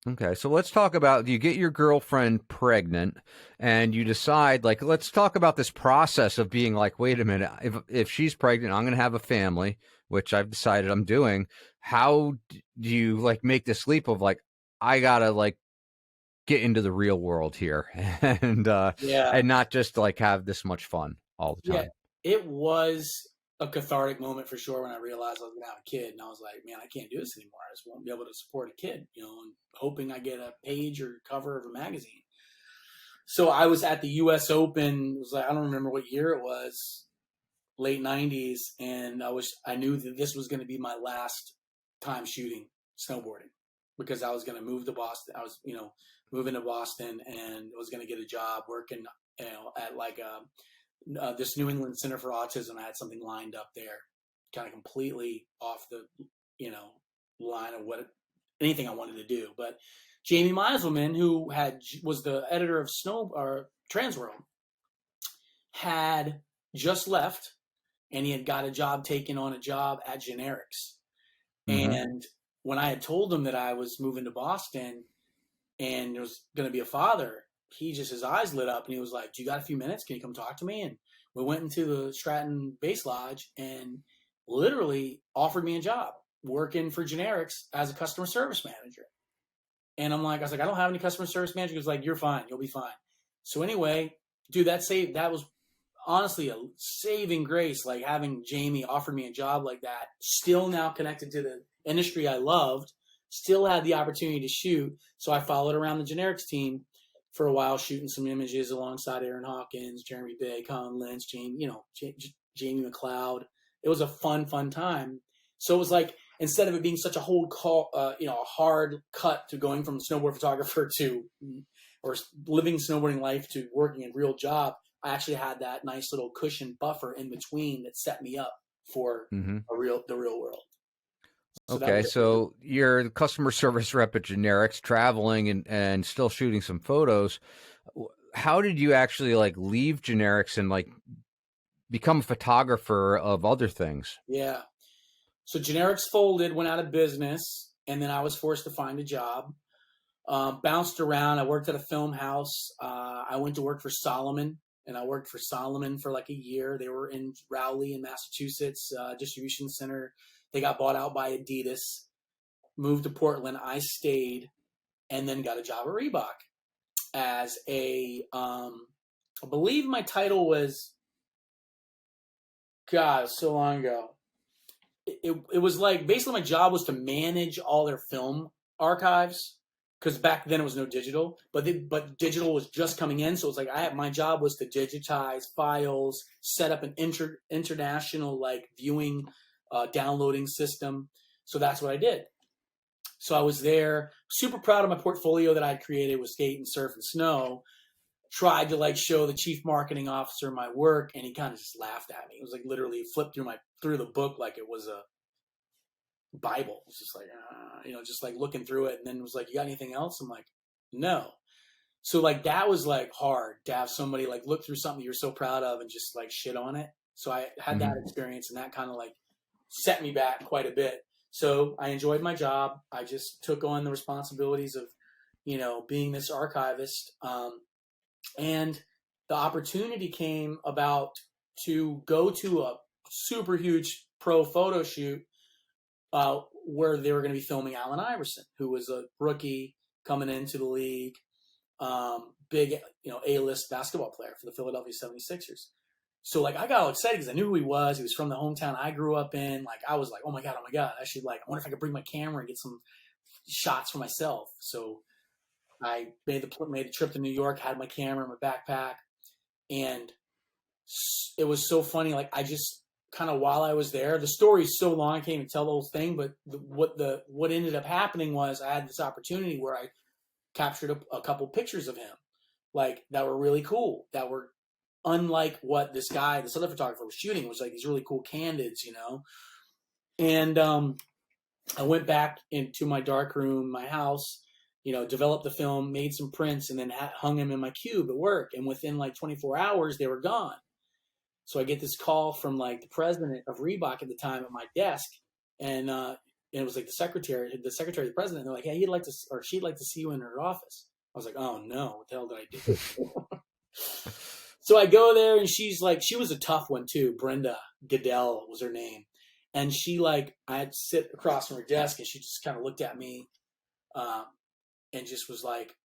Okay, so let's talk about, you get your girlfriend pregnant and you decide, like, let's talk about this process of being like, wait a minute, if she's pregnant, I'm going to have a family, which I've decided I'm doing. How do you like make this leap of like, I got to like get into the real world here and not just like have this much fun all the time? Yeah, it was a cathartic moment for sure when I realized I was going to have a kid, and I was like, man, I can't do this anymore. I just won't be able to support a kid, and hoping I get a page or cover of a magazine. So I was at the U.S. Open. It was like, I don't remember what year it was, late 90s, and I knew that this was going to be my last time shooting snowboarding because I was going to move to Boston. I was, moving to Boston and was going to get a job working, at like this New England Center for Autism. I had something lined up there, kind of completely off the, line of anything I wanted to do. But Jamie Meiselman, who was the editor of Transworld, had just left, and he had got a job taken on a job at Generics. Mm-hmm. And when I had told him that I was moving to Boston and there was going to be a father, his eyes lit up and he was like, do you got a few minutes? Can you come talk to me? And we went into the Stratton Base Lodge and literally offered me a job working for Generics as a customer service manager. And I was like, I don't have any customer service manager. He was like, you're fine. You'll be fine. So anyway, dude, that was honestly a saving grace. Like having Jamie offer me a job like that, still now connected to the industry I loved, still had the opportunity to shoot. So I followed around the Generics team for a while, shooting some images alongside Aaron Hawkins, Jeremy Bay, Colin Lynch, Jamie McLeod. It was a fun time. So it was like, instead of it being such a hard cut to going from snowboard photographer to, or living snowboarding life to working a real job, I actually had that nice little cushion buffer in between that set me up for the real world. So okay, so you're the customer service rep at Generics, traveling and still shooting some photos. How did you actually like leave Generics and like become a photographer of other things? Yeah. So Generics folded, went out of business, and then I was forced to find a job. Bounced around. I worked at a film house. I went to work for Solomon, and I worked for Solomon for like a year. They were in Rowley in Massachusetts, distribution center. They got bought out by Adidas, moved to Portland. I stayed and then got a job at Reebok as I believe my title was, God, so long ago. It was like, basically my job was to manage all their film archives because back then it was no digital, but digital was just coming in. So it's like my job was to digitize files, set up an international like viewing downloading system. So that's what I did. So I was there, super proud of my portfolio that I'd created with skate and surf and snow. Tried to like show the chief marketing officer my work, and he kind of just laughed at me. It was like literally flipped through the book like it was a Bible. It's just like, just like looking through it, and then was like, "You got anything else?" I'm like, "No." So like that was like hard to have somebody like look through something you're so proud of and just like shit on it. So I had that experience, and that kind of like set me back quite a bit. So I enjoyed my job. I just took on the responsibilities of, being this archivist. And the opportunity came about to go to a super huge pro photo shoot where they were going to be filming Allen Iverson, who was a rookie coming into the league, big, A-list basketball player for the Philadelphia 76ers. So like I got all excited because I knew who he was. He was from the hometown I grew up in. Like I was like, oh my god, I wonder if I could bring my camera and get some shots for myself. So I made the trip to New York, had my camera in my backpack, and it was so funny. Like I just kind of while I was there, the story's so long I can't even tell the whole thing. But what ended up happening was I had this opportunity where I captured a couple pictures of him, like that were really cool, that were unlike what this other photographer was shooting. It was like these really cool candids, And I went back into my dark room, my house, developed the film, made some prints, and then hung them in my cube at work. And within like 24 hours, they were gone. So I get this call from like the president of Reebok at the time at my desk, and it was like the secretary of the president. They're like, "Hey, she'd like to see you in her office." I was like, "Oh no, what the hell did I do?" So I go there, and she's like, she was a tough one too. Brenda Goodell was her name, and she like I had to sit across from her desk, and she just kind of looked at me, and just was like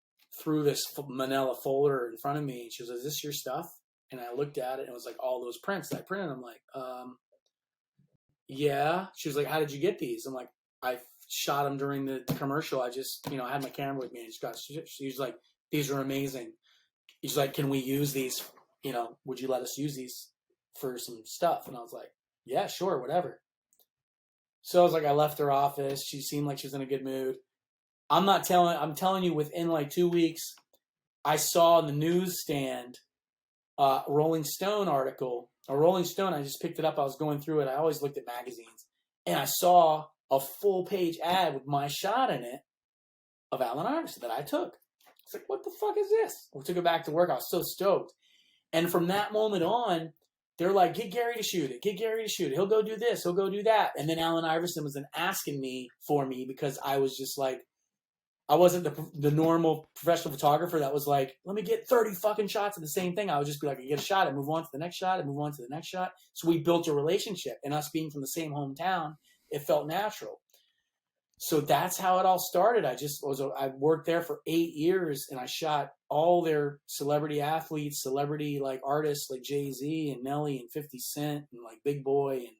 threw this manila folder in front of me. And she was like, "Is this your stuff?" And I looked at it, and it was like all those prints that I printed. I'm like, yeah. She was like, "How did you get these?" I'm like, "I shot them during the commercial. I just, I had my camera with me." And she was like, "These are amazing." She's like, "Can we use these? Would you let us use these for some stuff?" And I was like, "Yeah, sure, whatever." So I was like, I left her office. She seemed like she was in a good mood. I'm telling you, within like 2 weeks, I saw in the newsstand Rolling Stone article. A Rolling Stone, I just picked it up. I was going through it. I always looked at magazines. And I saw a full page ad with my shot in it of Allen Iverson that I took. It's like, what the fuck is this? We took it back to work. I was so stoked. And from that moment on, they're like, "Get Gary to shoot it. Get Gary to shoot it. He'll go do this. He'll go do that." And then Allen Iverson was then asking me for me because I was just like, I wasn't the normal professional photographer that was like, "Let me get 30 fucking shots of the same thing." I would just be like, I get a shot and move on to the next shot and move on to the next shot. So we built a relationship, and us being from the same hometown, it felt natural. So that's how it all started. I worked there for 8 years, and I shot all their celebrity athletes, celebrity like artists like Jay-Z and Nelly and 50 Cent and like Big Boy. And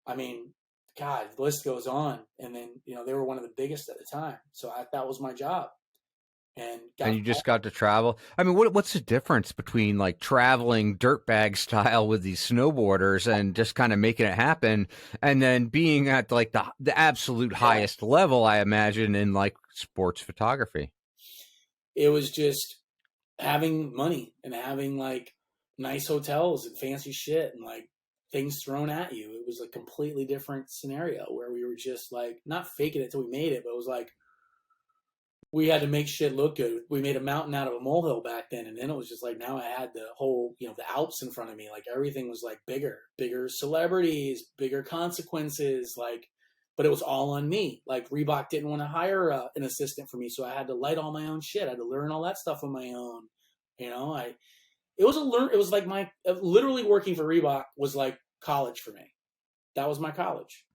I mean, God, the list goes on. And then, they were one of the biggest at the time. So that was my job. And you just got to travel. I mean, what's the difference between like traveling dirtbag style with these snowboarders and just kind of making it happen, and then being at like the absolute highest level, I imagine, in like sports photography? It was just having money and having like nice hotels and fancy shit and like things thrown at you. It was a completely different scenario where we were just like not faking it till we made it, but it was like we had to make shit look good. We made a mountain out of a molehill back then, and then it was just like now I had the whole, the Alps in front of me. Like everything was like bigger celebrities, bigger consequences, like, but it was all on me. Like Reebok didn't want to hire an assistant for me, so I had to light all my own shit. I had to learn all that stuff on my own. It was like my literally working for Reebok was like college for me. That was my college.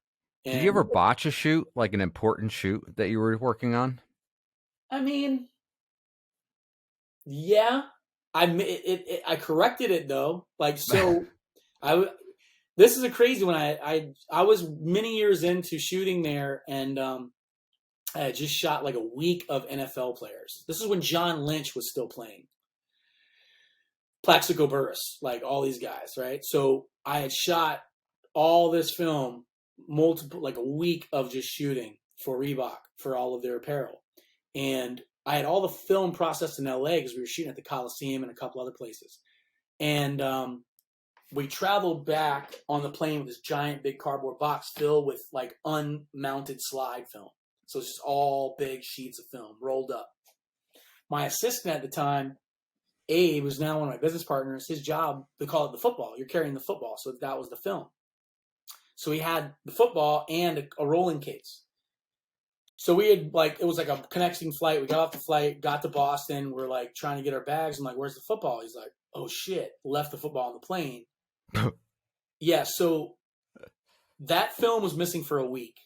And did you ever botch a shoot, like an important shoot that you were working on? I mean, yeah, I corrected it though. Like, so this is a crazy one. I was many years into shooting there, and I had just shot like a week of NFL players. This is when John Lynch was still playing. Plaxico Burress, like all these guys, right? So I had shot all this film, like a week of just shooting for Reebok for all of their apparel. And I had all the film processed in LA because we were shooting at the Coliseum and a couple other places. And we traveled back on the plane with this giant big cardboard box filled with like unmounted slide film. So it's just all big sheets of film rolled up. My assistant at the time, Abe, was now one of my business partners. His job, they call it the football. You're carrying the football. So that was the film. So he had the football and a rolling case. So we had it was like a connecting flight. We got off the flight, got to Boston. We're like trying to get our bags. I'm like, where's the football? He's like, oh shit, left the football on the plane. Yeah. So that film was missing for a week.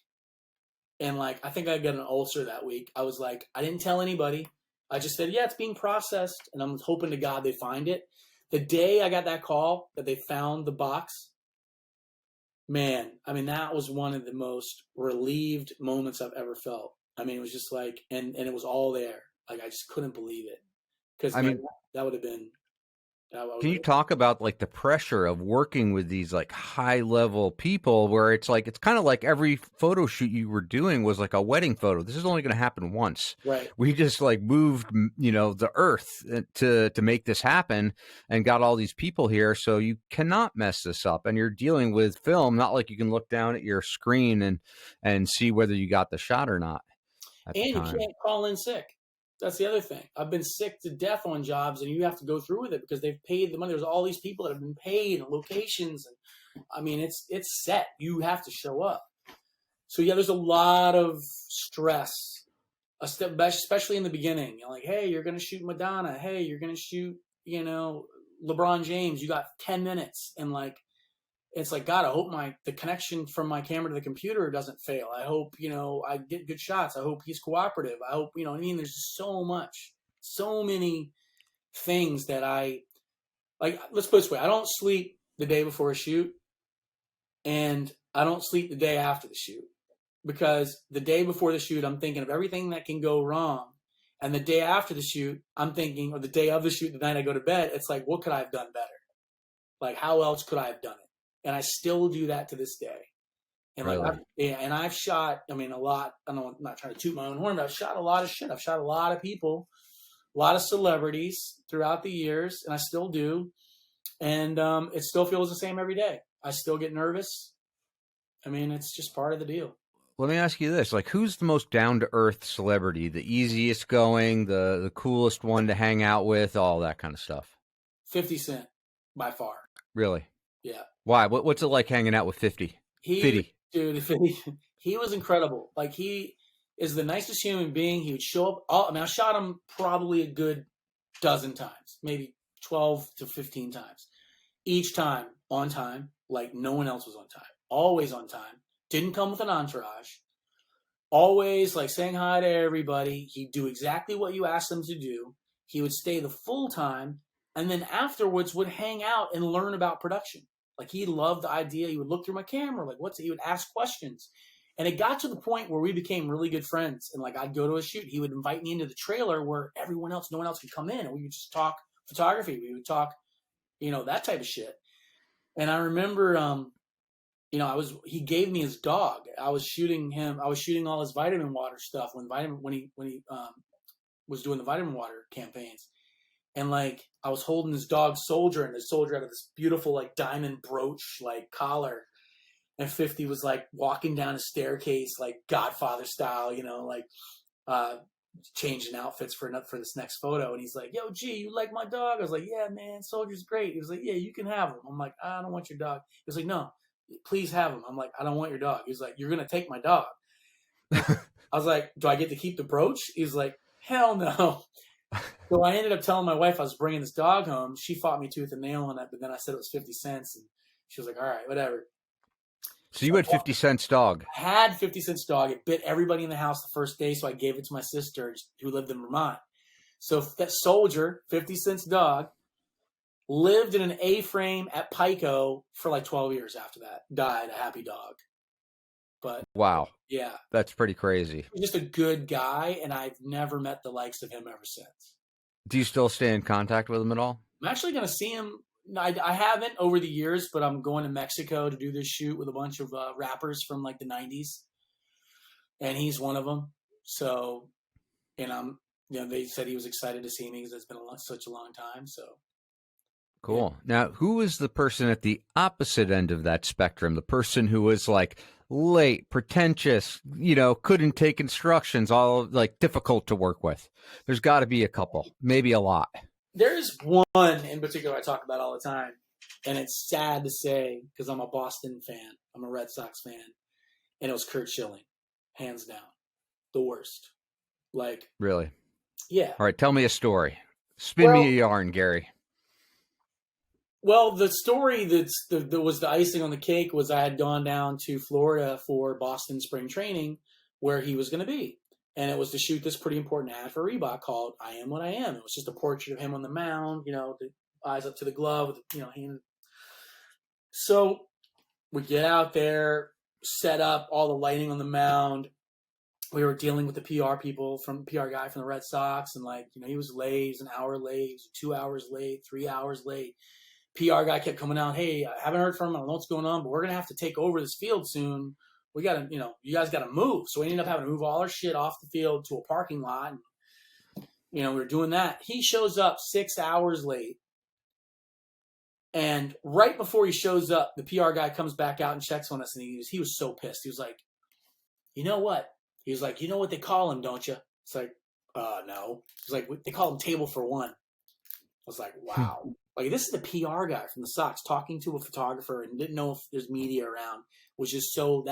And I think I got an ulcer that week. I was like, I didn't tell anybody. I just said, yeah, it's being processed. And I'm hoping to God they find it. The day I got that call that they found the box, man, I mean, that was one of the most relieved moments I've ever felt. I mean, it was just and it was all there. I just couldn't believe it. Because, that would have been. Can you talk about the pressure of working with these high level people where it's kind of like every photo shoot you were doing was like a wedding photo. This is only going to happen once. Right. We just moved, the earth to make this happen and got all these people here. So you cannot mess this up. And you're dealing with film, not like you can look down at your screen and see whether you got the shot or not. And you can't call in sick. That's the other thing. I've been sick to death on jobs, and you have to go through with it because they've paid the money. There's all these people that have been paid and locations, and I mean, it's set. You have to show up. So yeah, there's a lot of stress, especially in the beginning. You're like, hey, you're going to shoot Madonna. Hey, you're going to shoot, LeBron James. You got 10 minutes, and it's like, God, I hope the connection from my camera to the computer doesn't fail. I hope, I get good shots. I hope he's cooperative. I hope, there's so many things that let's put it this way. I don't sleep the day before a shoot, and I don't sleep the day after the shoot, because the day before the shoot, I'm thinking of everything that can go wrong. And the day after the shoot, I'm thinking, or the day of the shoot, the night I go to bed, it's like, what could I have done better? How else could I have done it? And I still do that to this day. And really? I've shot, a lot. I'm not trying to toot my own horn, but I've shot a lot of shit. I've shot a lot of people, a lot of celebrities throughout the years, and I still do. And it still feels the same every day. I still get nervous. I mean, it's just part of the deal. Let me ask you this. Who's the most down-to-earth celebrity? The easiest going, the coolest one to hang out with, all that kind of stuff? 50 Cent, by far. Really? Yeah. Why? What's it like hanging out with 50? Dude, he was incredible. He is the nicest human being. He would show up. I shot him probably a good dozen times, maybe 12 to 15 times. Each time on time, no one else was on time. Always on time. Didn't come with an entourage. Always saying hi to everybody. He'd do exactly what you asked him to do. He would stay the full time, and then afterwards would hang out and learn about production. He loved the idea. He would look through my camera, he would ask questions. And it got to the point where we became really good friends. And I'd go to a shoot. He would invite me into the trailer where no one else could come in. And we would just talk photography. We would talk, that type of shit. And I remember, he gave me his dog. I was shooting all his vitamin water stuff when he was doing the vitamin water campaigns. And I was holding his dog Soldier, and the Soldier had this beautiful diamond brooch collar, and 50 was walking down a staircase Godfather style, changing outfits for this next photo. And he's like, "Yo, G, you like my dog?" I was like, "Yeah, man, Soldier's great." He was like, "Yeah, you can have him." I'm like, "I don't want your dog." He was like, "No, please have him." I'm like, "I don't want your dog." He's like, "You're gonna take my dog." I was like, "Do I get to keep the brooch?" He's like, "Hell no." So I ended up telling my wife I was bringing this dog home. She fought me tooth and nail on it, but then I said it was 50 cents, and she was like, "All right, whatever." So you had 50 Cent's dog. I had 50 Cent's dog. It bit everybody in the house the first day, so I gave it to my sister who lived in Vermont. So that Soldier, 50 Cent's dog, lived in an A-frame at Pico for 12 years after that. Died a happy dog. But wow. Yeah. That's pretty crazy. He's just a good guy, and I've never met the likes of him ever since. Do you still stay in contact with him at all? I'm actually going to see him. I haven't over the years, but I'm going to Mexico to do this shoot with a bunch of rappers from the 90s. and he's one of them. So, and they said he was excited to see me because it's been such a long time. So Cool. Now, who is the person at the opposite end of that spectrum? The person who was like late, pretentious, couldn't take instructions, all like difficult to work with. There's got to be a couple, maybe a lot. There's one in particular I talk about all the time, and it's sad to say because I'm a Boston fan. I'm a Red Sox fan, and it was Curt Schilling, hands down, the worst. Like, really? Yeah. All right, tell me a story. Spin me a yarn, Gary. Well, the story that was the icing on the cake was I had gone down to Florida for Boston spring training where he was going to be. And it was to shoot this pretty important ad for Reebok called I Am What I Am. It was just a portrait of him on the mound, the eyes up to the glove, hand. So we get out there, set up all the lighting on the mound. We were dealing with the PR people PR guy from the Red Sox. And he was late. He was an hour late. He was 2 hours late, 3 hours late. PR guy kept coming out. Hey, I haven't heard from him. I don't know what's going on, but we're going to have to take over this field soon. We got to, you guys got to move. So we ended up having to move all our shit off the field to a parking lot. And, we were doing that. He shows up 6 hours late. And right before he shows up, the PR guy comes back out and checks on us. And he was so pissed. He was like, you know what? He was like, you know what they call him, don't you? It's like, no. He's like, they call him table for one. I was like, wow. This is the PR guy from the Sox talking to a photographer and didn't know if there's media around. Was just so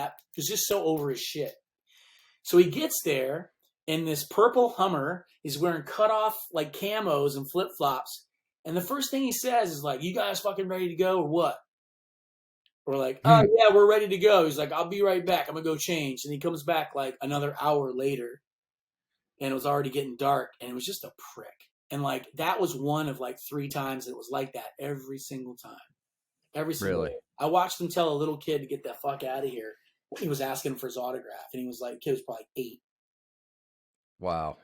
over his shit. So he gets there in this purple Hummer. He's wearing cut off camos and flip flops. And the first thing he says is like, "You guys fucking ready to go or what?" We're like, "Oh yeah, we're ready to go." He's like, "I'll be right back. I'm gonna go change." And he comes back another hour later, and it was already getting dark, and it was just a prick. And that was one of 3 times it was like that every single time. Every single day. I watched him tell a little kid to get the fuck out of here. He was asking for his autograph, and he was kid was probably 8. Wow.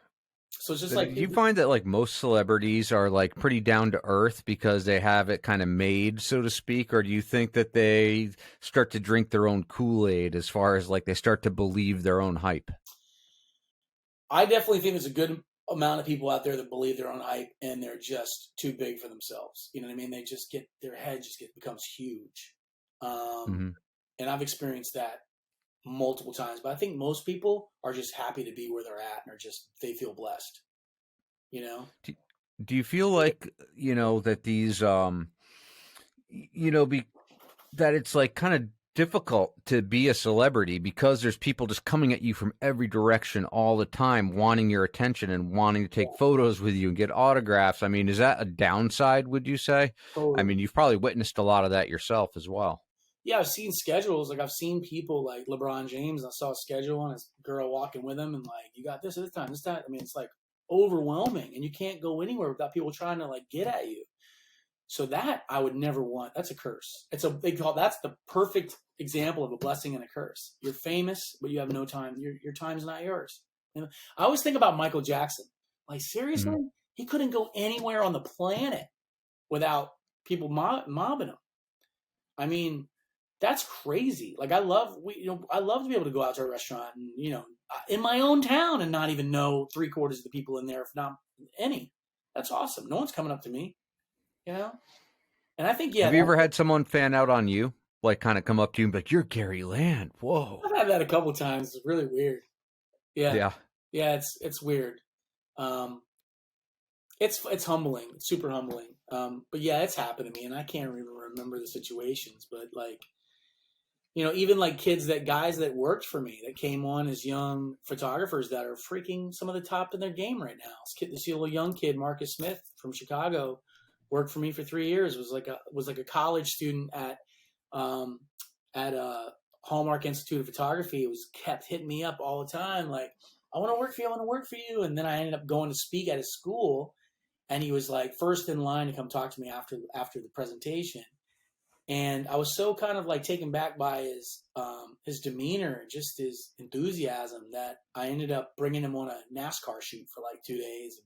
So it's just do you find that most celebrities are pretty down to earth because they have it kind of made, so to speak, or do you think that they start to drink their own Kool-Aid as far as they start to believe their own hype? I definitely think there's a good amount of people out there that believe their own hype and they're just too big for themselves. You know what I mean? They just their head becomes huge. And I've experienced that multiple times, but I think most people are just happy to be where they're at and they feel blessed, Do you feel that these, that it's kind of difficult to be a celebrity because there's people just coming at you from every direction all the time, wanting your attention and wanting to take photos with you and get autographs? I mean, is that a downside, would you say? Totally. I mean, you've probably witnessed a lot of that yourself as well. Yeah, I've seen schedules. I've seen people like LeBron James. I saw a schedule and his girl walking with him and you got this at this time, this time. I mean, it's overwhelming and you can't go anywhere without people trying to get at you. So that I would never want. That's a curse. That's the perfect example of a blessing and a curse. You're famous, but you have no time. Your time's not yours. I always think about Michael Jackson. Seriously, he couldn't go anywhere on the planet without people mobbing him. I mean, that's crazy. I love to be able to go out to a restaurant and in my own town and not even know 3/4 of the people in there, if not any. That's awesome. No one's coming up to me. And I think, have you ever had someone fan out on you, kind of come up to you and be like, "You're Gary Land"? Whoa. I've had that a couple times. It's really weird. Yeah. It's weird. It's humbling. It's super humbling. But yeah, it's happened to me and I can't even remember the situations, but even guys that worked for me that came on as young photographers that are freaking some of the top in their game right now. This little young kid, Marcus Smith from Chicago, worked for me for 3 years. Was like a college student at Hallmark Institute of Photography. It kept hitting me up all the time. I want to work for you. I want to work for you. And then I ended up going to speak at his school and he was first in line to come talk to me after the presentation. And I was so kind of taken back by his demeanor, just his enthusiasm that I ended up bringing him on a NASCAR shoot for 2 days and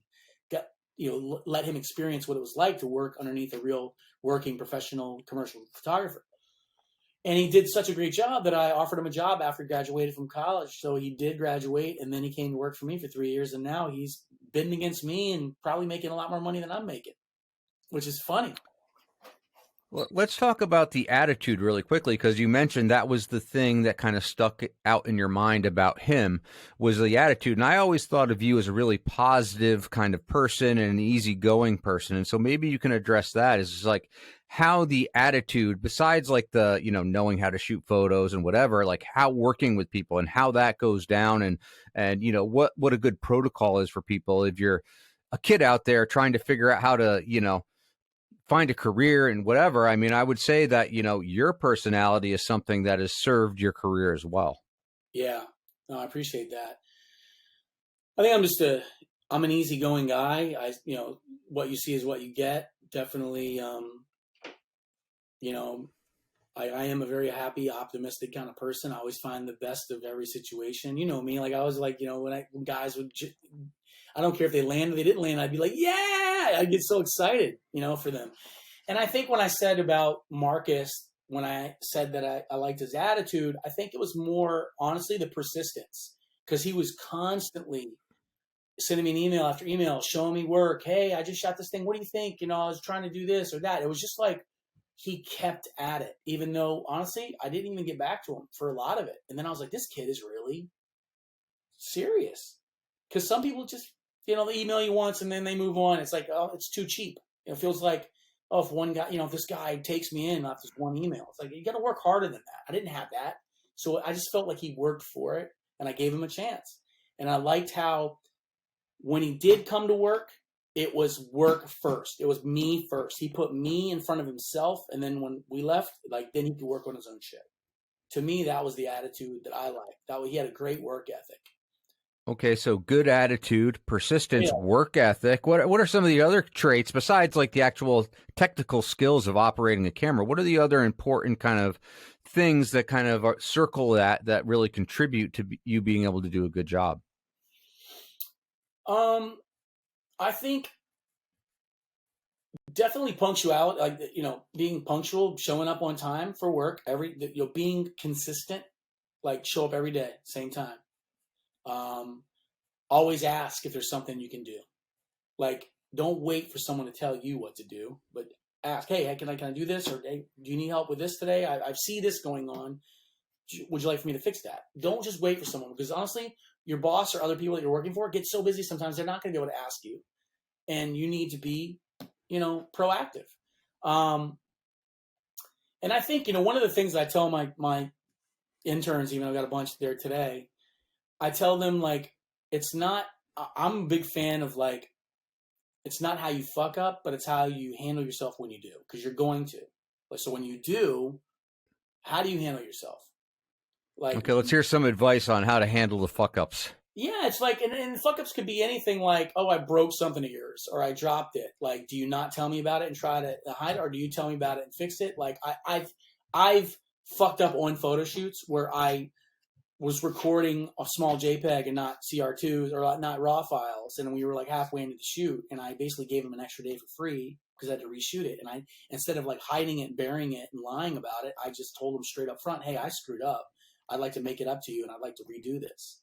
let him experience what it was like to work underneath a real working professional commercial photographer. And he did such a great job that I offered him a job after he graduated from college. So he did graduate, and then he came to work for me for 3 years, and now he's bidding against me and probably making a lot more money than I'm making, which is funny. Let's talk about the attitude really quickly, because you mentioned that was the thing that kind of stuck out in your mind about him was the attitude. And I always thought of you as a really positive kind of person and an easygoing person. And so maybe you can address that is like how the attitude, besides like the, knowing how to shoot photos and whatever, like how working with people and how that goes down and what a good protocol is for people if you're a kid out there trying to figure out how to, find a career and whatever. I mean, I would say that, your personality is something that has served your career as well. Yeah, no, I appreciate that. I think I'm an easygoing guy. What you see is what you get. Definitely, you know, I am a very happy, optimistic kind of person. I always find the best of every situation. You know me, like I was like, when guys would, I don't care if they land or they didn't land, I'd be like, yeah, I'd get so excited, for them. And I think when I said about Marcus, when I said that I liked his attitude, I think it was more honestly the persistence, because he was constantly sending me an email after email, showing me work. Hey, I just shot this thing. What do you think? I was trying to do this or that. It was just like he kept at it, even though honestly, I didn't even get back to him for a lot of it. And then I was like, this kid is really serious. Because some people just, they email you once and then they move on. It's like, oh, it's too cheap. It feels like, oh, if one guy, if this guy takes me in off this one email, it's like, you got to work harder than that. I didn't have that. So I just felt like he worked for it and I gave him a chance. And I liked how when he did come to work, it was work first. It was me first. He put me in front of himself. And then when we left, then he could work on his own shit. To me, that was the attitude that I liked. He had a great work ethic. Okay, so good attitude, persistence, Yeah. work ethic. What are some of the other traits besides like the actual technical skills of operating a camera? What are the other important kind of things that kind of circle that really contribute to you being able to do a good job? I think definitely punctuality, being punctual, showing up on time for work, being consistent, like show up every day, same time. Always ask if there's something you can do. Like, don't wait for someone to tell you what to do, but ask, hey, can I do this? Or hey, do you need help with this today? I see this going on. Would you like for me to fix that? Don't just wait for someone, because honestly, your boss or other people that you're working for get so busy sometimes they're not going to be able to ask you, and you need to be, proactive. And I think one of the things that I tell my interns, even though I got a bunch there today, I tell them like it's not. I'm a big fan of like it's not how you fuck up, but it's how you handle yourself when you do, because you're going to. Like, so when you do, how do you handle yourself? Like, Okay, let's hear some advice on how to handle the fuck ups. yeah, it's like, and fuck ups could be anything like, oh, I broke something of yours or I dropped it. Like, do you not tell me about it and try to hide it, or do you tell me about it and fix it? Like, I've fucked up on photo shoots where I was recording a small JPEG and not CR2s or not RAW files, and we were like halfway into the shoot, and I basically gave him an extra day for free because I had to reshoot it. And I, instead of like hiding it and burying it and lying about it, I just told him straight up front, hey, I screwed up. I'd like to make it up to you, and I'd like to redo this.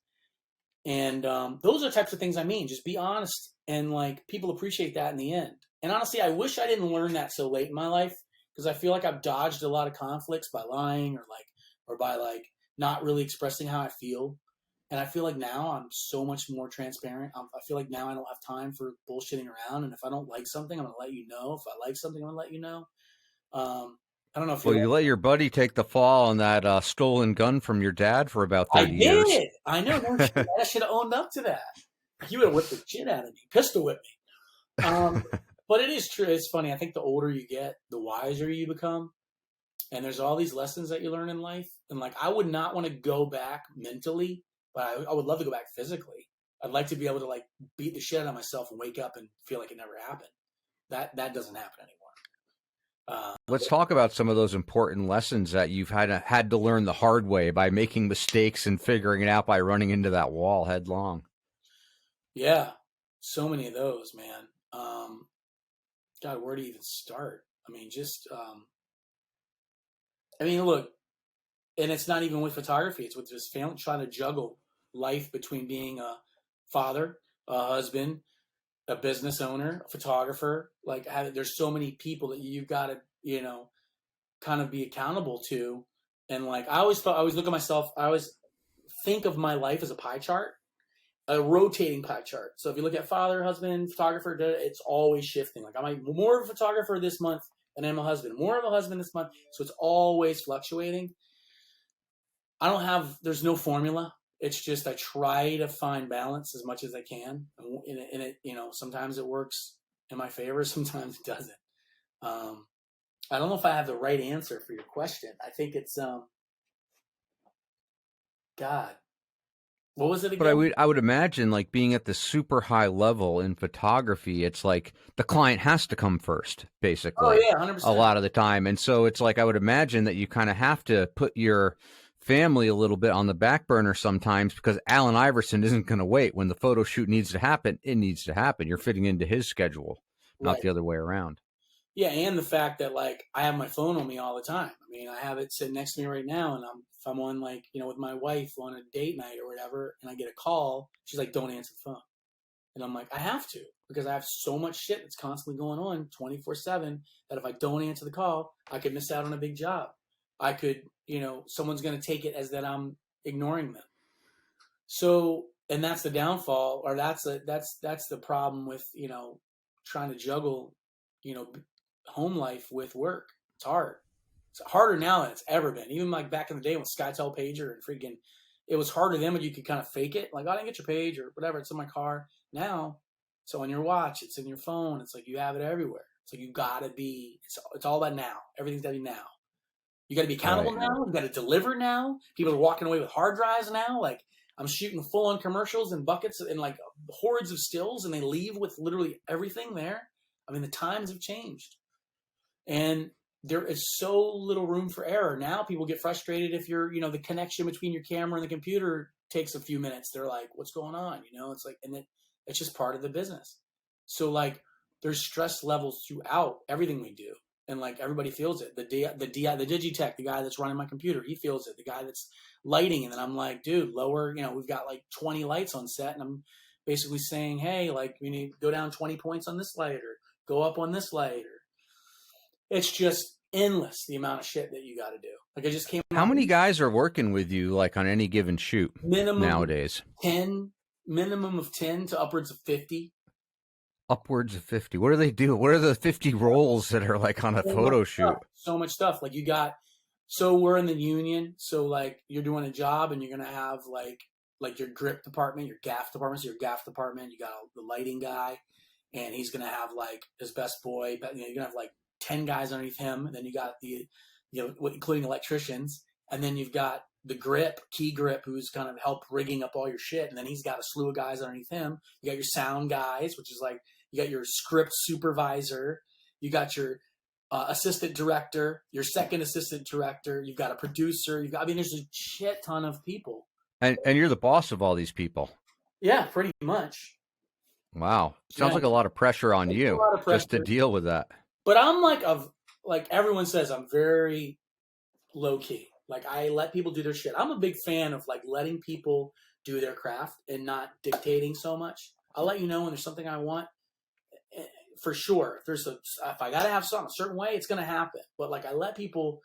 And those are the types of things I mean. Just be honest, and like people appreciate that in the end. And honestly, I wish I didn't learn that so late in my life, because I feel like I've dodged a lot of conflicts by lying or by not really expressing how I feel. And I feel like now I'm so much more transparent. I feel like now I don't have time for bullshitting around. And if I don't like something, I'm going to let you know. If I like something, I'm going to let you know. I don't know if Well, you let your buddy take the fall on that stolen gun from your dad for about 30 years. I did. I know. No shit. I should have owned up to that. He would have whipped the shit out of me, pistol whipped me. But it is true. It's funny. I think the older you get, the wiser you become. And there's all these lessons that you learn in life. And like, I would not want to go back mentally, but I would love to go back physically. I'd like to be able to like beat the shit out of myself and wake up and feel like it never happened. That doesn't happen anymore. Let's talk about some of those important lessons that you've had to learn the hard way by making mistakes and figuring it out by running into that wall headlong. Yeah, so many of those, man. God, where do you even start? I mean, look, and it's not even with photography. It's with just family, trying to juggle life between being a father, a husband, a business owner, a photographer. Like, there's so many people that you've got to, kind of be accountable to. And like, I always look at myself, I always think of my life as a pie chart, a rotating pie chart. So if you look at father, husband, photographer, it's always shifting. Like, I'm more of a photographer this month than I'm a husband, more of a husband this month. So it's always fluctuating. There's no formula. It's just, I try to find balance as much as I can. And it, sometimes it works in my favor, sometimes it doesn't. I don't know if I have the right answer for your question. I think it's, God, what was it But again? I would imagine, like, being at the super high level in photography, it's like the client has to come first, Oh basically, yeah, a 100%. lot of the time. And so it's like, I would imagine that you kind of have to put your family a little bit on the back burner sometimes, because Allen Iverson isn't going to wait. When the photo shoot needs to happen, it needs to happen. You're fitting into his schedule, not Right. the other way around. Yeah, and the fact that like I have my phone on me all the time. I mean, I have it sitting next to me right now, and if I'm on like with my wife on a date night or whatever, and I get a call, she's like, "Don't answer the phone," and I'm like, "I have to because I have so much shit that's constantly going on 24/7 that if I don't answer the call, I could miss out on a big job. I could, someone's going to take it as that I'm ignoring them." So, and that's the downfall, or that's the problem with trying to juggle, you know, home life with work. It's hard. It's harder now than it's ever been. Even like back in the day with SkyTel pager and freaking, it was harder then, but you could kind of fake it. Like, oh, I didn't get your page or whatever. It's in my car. Now, it's on your watch. It's in your phone. It's like you have it everywhere. It's like you gotta be. It's all about now. Everything's gotta be now. You got to be accountable Right. now. You got to deliver now. People are walking away with hard drives now. Like, I'm shooting full on commercials and buckets and like hordes of stills, and they leave with literally everything there. I mean, the times have changed, and there is so little room for error. Now people get frustrated if the connection between your camera and the computer takes a few minutes. They're like, "What's going on?" It's like, and it's just part of the business. So like, there's stress levels throughout everything we do, and like everybody feels it. The Digitech, the guy that's running my computer, he feels it. The guy that's lighting, and then I'm like, dude, lower. We've got like 20 lights on set, and I'm basically saying, hey, like, we need to go down 20 points on this light, or go up on this light, or it's just endless the amount of shit that you got to do. Like, I just came How out many with guys are working with you, like, on any given shoot minimum nowadays? 10, minimum of 10 to upwards of 50. Upwards of 50. What do they do? What are the 50 roles that are like on a So much photo stuff. shoot? So much stuff. Like, so we're in the union. So like, you're doing a job, and you're gonna have like your grip department, your gaff department. So your gaff department, you got the lighting guy, and he's gonna have like his best boy. But you're gonna have like 10 guys underneath him, and then you got including electricians, and then you've got the key grip, who's kind of help rigging up all your shit, and then he's got a slew of guys underneath him. You got your sound guys, which is like, you got your script supervisor, you got your assistant director, your second assistant director, you've got a producer, there's a shit ton of people. And you're the boss of all these people. Yeah, pretty much. Wow. Sounds Yeah, like a lot of pressure on it's a you lot of just to pressure. deal with that. But I'm like everyone says, I'm very low key. Like, I let people do their shit. I'm a big fan of like letting people do their craft and not dictating so much. I'll let you know when there's something I want, for sure. If I gotta have something a certain way, it's gonna happen. But like, I let people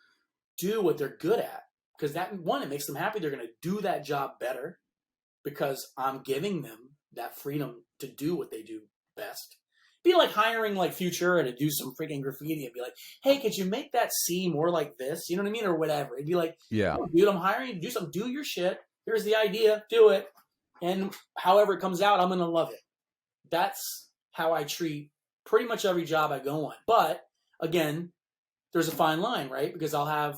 do what they're good at, because it makes them happy. They're gonna do that job better because I'm giving them that freedom to do what they do best. Be like hiring like Futura to do some freaking graffiti and be like, hey, could you make that C more like this? You know what I mean? Or whatever. It'd be like, Yeah. no, dude, I'm hiring you to do something. Do your shit. Here's the idea. Do it. And however it comes out, I'm going to love it. That's how I treat pretty much every job I go on. But again, there's a fine line, right? Because I'll have,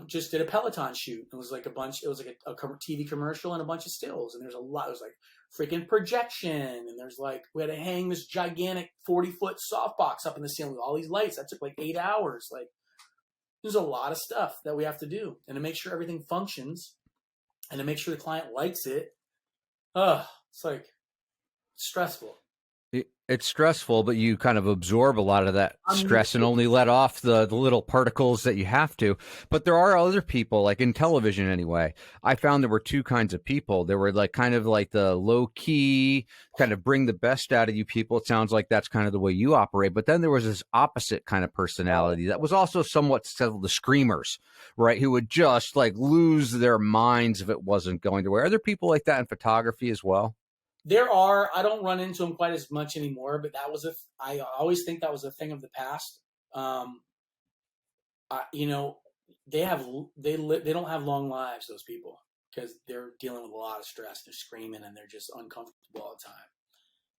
just did a Peloton shoot. It was like a TV commercial and a bunch of stills. And there's like freaking projection. And there's like, we had to hang this gigantic 40-foot softbox up in the ceiling with all these lights. That took like 8 hours. Like, there's a lot of stuff that we have to do. And to make sure everything functions and to make sure the client likes it, it's like stressful. It's stressful, but you kind of absorb a lot of that I'm used stress and to it. only let off the little particles that you have to. But there are other people, like in television anyway. I found there were two kinds of people. There were like kind of like the low key, kind of bring the best out of you people. It sounds like that's kind of the way you operate. But then there was this opposite kind of personality that was also somewhat the screamers, right? Who would just like lose their minds if it wasn't going to where. Are there people like that in photography as well? There are. I don't run into them quite as much anymore, but that was I always think that was a thing of the past. Um, you know, they don't have long lives. Those people, because they're dealing with a lot of stress. They're screaming and they're just uncomfortable all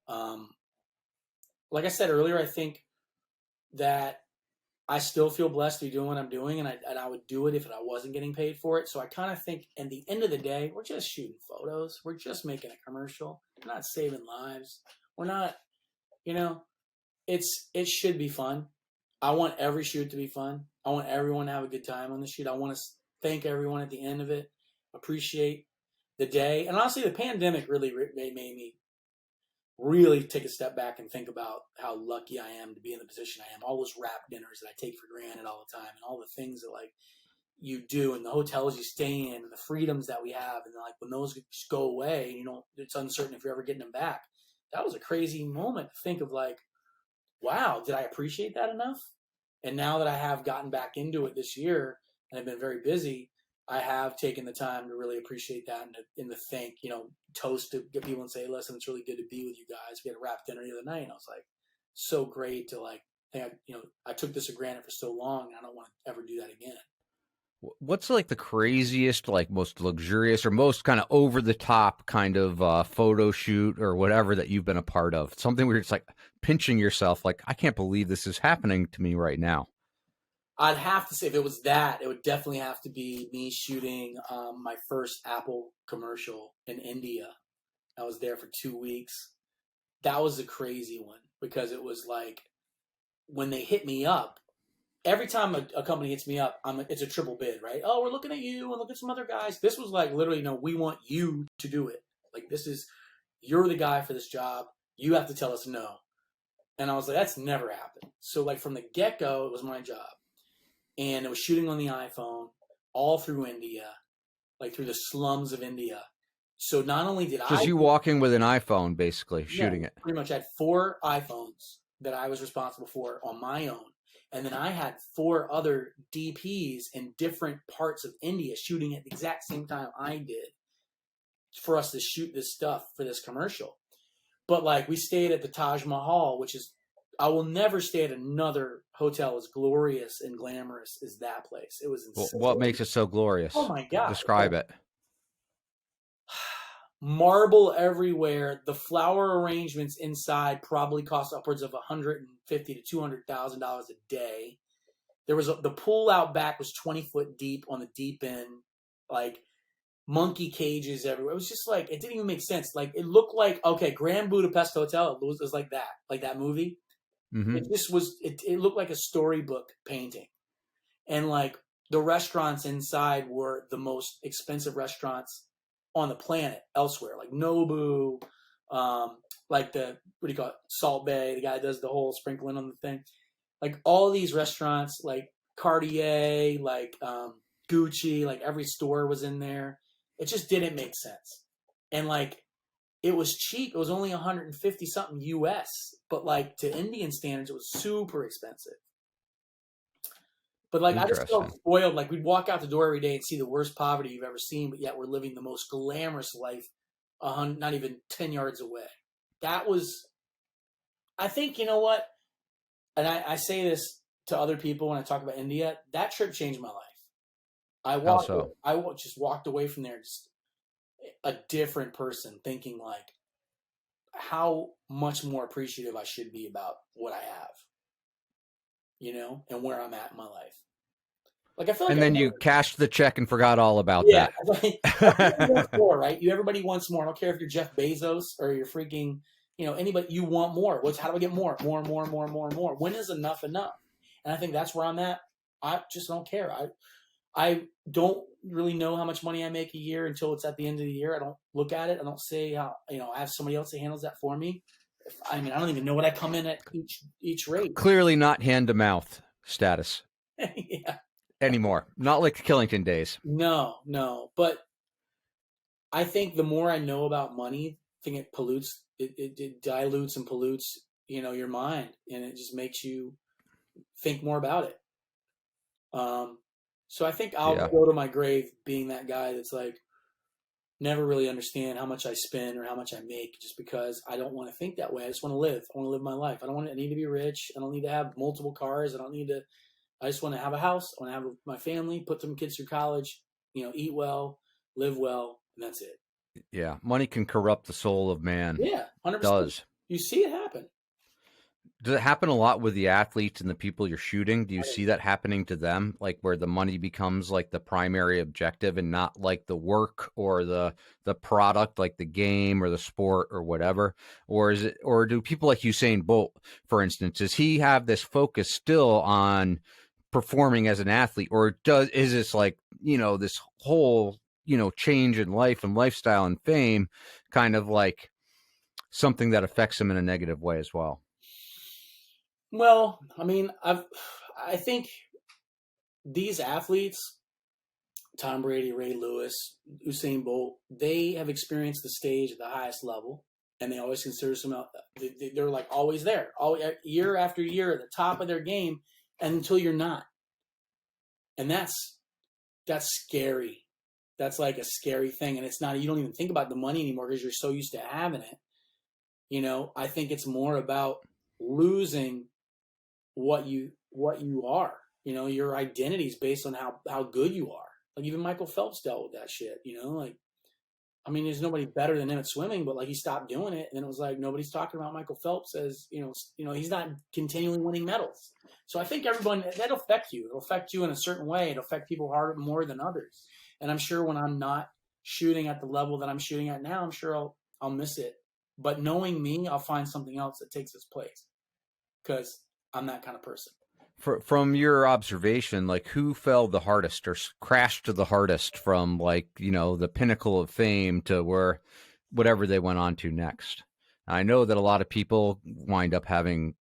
the time. Like I said earlier, I think that I still feel blessed to be doing what I'm doing, and I would do it if I wasn't getting paid for it. So I kind of think, at the end of the day, we're just shooting photos. We're just making a commercial. We're not saving lives. We're not, you know, it should be fun. I want every shoot to be fun. I want everyone to have a good time on the shoot. I want to thank everyone at the end of it, appreciate the day. And honestly, the pandemic really made me really take a step back and think about how lucky I am to be in the position I am. All those wrap dinners that I take for granted all the time, and all the things that like you do, and the hotels you stay in, and the freedoms that we have, and like when those go away, and you know it's uncertain if you're ever getting them back. That was a crazy moment to think of, like, wow, did I appreciate that enough? And now that I have gotten back into it this year and I've been very busy, I have taken the time to really appreciate that, and to thank, toast to get people and say, listen, it's really good to be with you guys. We had a wrap dinner the other night, and I was like, so great to like, think I took this for granted for so long, and I don't want to ever do that again. What's like the craziest, like most luxurious or most kind of over the top kind of photo shoot or whatever that you've been a part of? Something where it's like pinching yourself, like, I can't believe this is happening to me right now. I'd have to say, if it was that, it would definitely have to be me shooting my first Apple commercial in India. I was there for 2 weeks. That was a crazy one, because it was like, when they hit me up, every time a company hits me up, it's a triple bid, right? Oh, we're looking at you, and look at some other guys. This was like, literally, no, we want you to do it. Like, you're the guy for this job. You have to tell us no. And I was like, that's never happened. So like from the get go, it was my job, and it was shooting on the iPhone all through India, like through the slums of India. So not only did So it's I, you walking with an iPhone, basically yeah, shooting it. pretty much had 4 iPhones that I was responsible for on my own. And then I had 4 other DPs in different parts of India shooting at the exact same time I did, for us to shoot this stuff for this commercial. But like, we stayed at the Taj Mahal, which is, I will never stay at another hotel as glorious and glamorous as that place. It was Well, what insane. makes it so Oh glorious? my God. Describe it. Marble everywhere. The flower arrangements inside probably cost upwards of $150 to $200,000 a day. There was the pool out back was 20 foot deep on the deep end, like monkey cages everywhere. It was just like, it didn't even make sense. Like, it looked like, okay, Grand Budapest Hotel. It was like that movie. Hmm. It just was. It looked like a storybook painting, and like the restaurants inside were the most expensive restaurants on the planet elsewhere, like Nobu, like the, what do you call it, Salt Bay, the guy that does the whole sprinkling on the thing. Like all these restaurants, like Cartier, like Gucci, like every store was in there. It just didn't make sense. And like, it was cheap. It was only 150 something US, but like to Indian standards, it was super expensive. But like, I just felt Interesting. spoiled. Like, we'd walk out the door every day and see the worst poverty you've ever seen, but yet we're living the most glamorous life, not even 10 yards away. That was, I think, you know what? And I say this to other people when I talk about India. That trip changed my life. How so? Just walked away from there just a different person, thinking like how much more appreciative I should be about what I have, and where I'm at in my life. Like, I feel like And then you cashed the check and forgot all about yeah, that. like, everybody wants more, right? Everybody wants more. I don't care if you're Jeff Bezos or you're freaking, anybody. You want more. How do I get more? More, more, more, more, more. When is enough enough? And I think that's where I'm at. I just don't care. I don't really know how much money I make a year until it's at the end of the year. I don't look at it. I don't say how, I have somebody else that handles that for me. I mean, I don't even know what I come in at each rate. Clearly not hand to mouth status Yeah. anymore. Not like the Killington days. No. But I think the more I know about money, I think it pollutes, it dilutes and pollutes, your mind, and it just makes you think more about it. So I think I'll Yeah. go to my grave being that guy that's like, never really understand how much I spend or how much I make, just because I don't want to think that way. I just want to live. I want to live my life. I need to be rich. I don't need to have multiple cars. I just want to have a house. I want to have my family, put some kids through college, eat well, live well, and that's it. Yeah. Money can corrupt the soul of man. Yeah, 100%. It does. You see it happen. Does it happen a lot with the athletes and the people you're shooting? Do you see that happening to them, like where the money becomes like the primary objective and not like the work or the product, like the game or the sport or whatever? Or do people like Usain Bolt, for instance, does he have this focus still on performing as an athlete, or is this like, this whole, change in life and lifestyle and fame kind of like something that affects him in a negative way as well? Well, I mean, I think these athletes, Tom Brady, Ray Lewis, Usain Bolt, they have experienced the stage at the highest level, and they always consider they're like always there, year after year at the top of their game, until you're not. And that's scary. That's like a scary thing, and it's not. You don't even think about the money anymore because you're so used to having it. I think it's more about losing what you are. Your identity is based on how good you are. Like even Michael Phelps dealt with that shit. There's nobody better than him at swimming, but like he stopped doing it, and it was like nobody's talking about Michael Phelps as he's not continually winning medals. So I think everyone, that'll affect you. It'll affect you in a certain way. It'll affect people harder more than others. And I'm sure when I'm not shooting at the level that I'm shooting at now, I'm sure I'll miss it. But knowing me, I'll find something else that takes its place, because I'm that kind of person. From your observation, like who fell the hardest or crashed the hardest from like, the pinnacle of fame to where whatever they went on to next? I know that a lot of people wind up having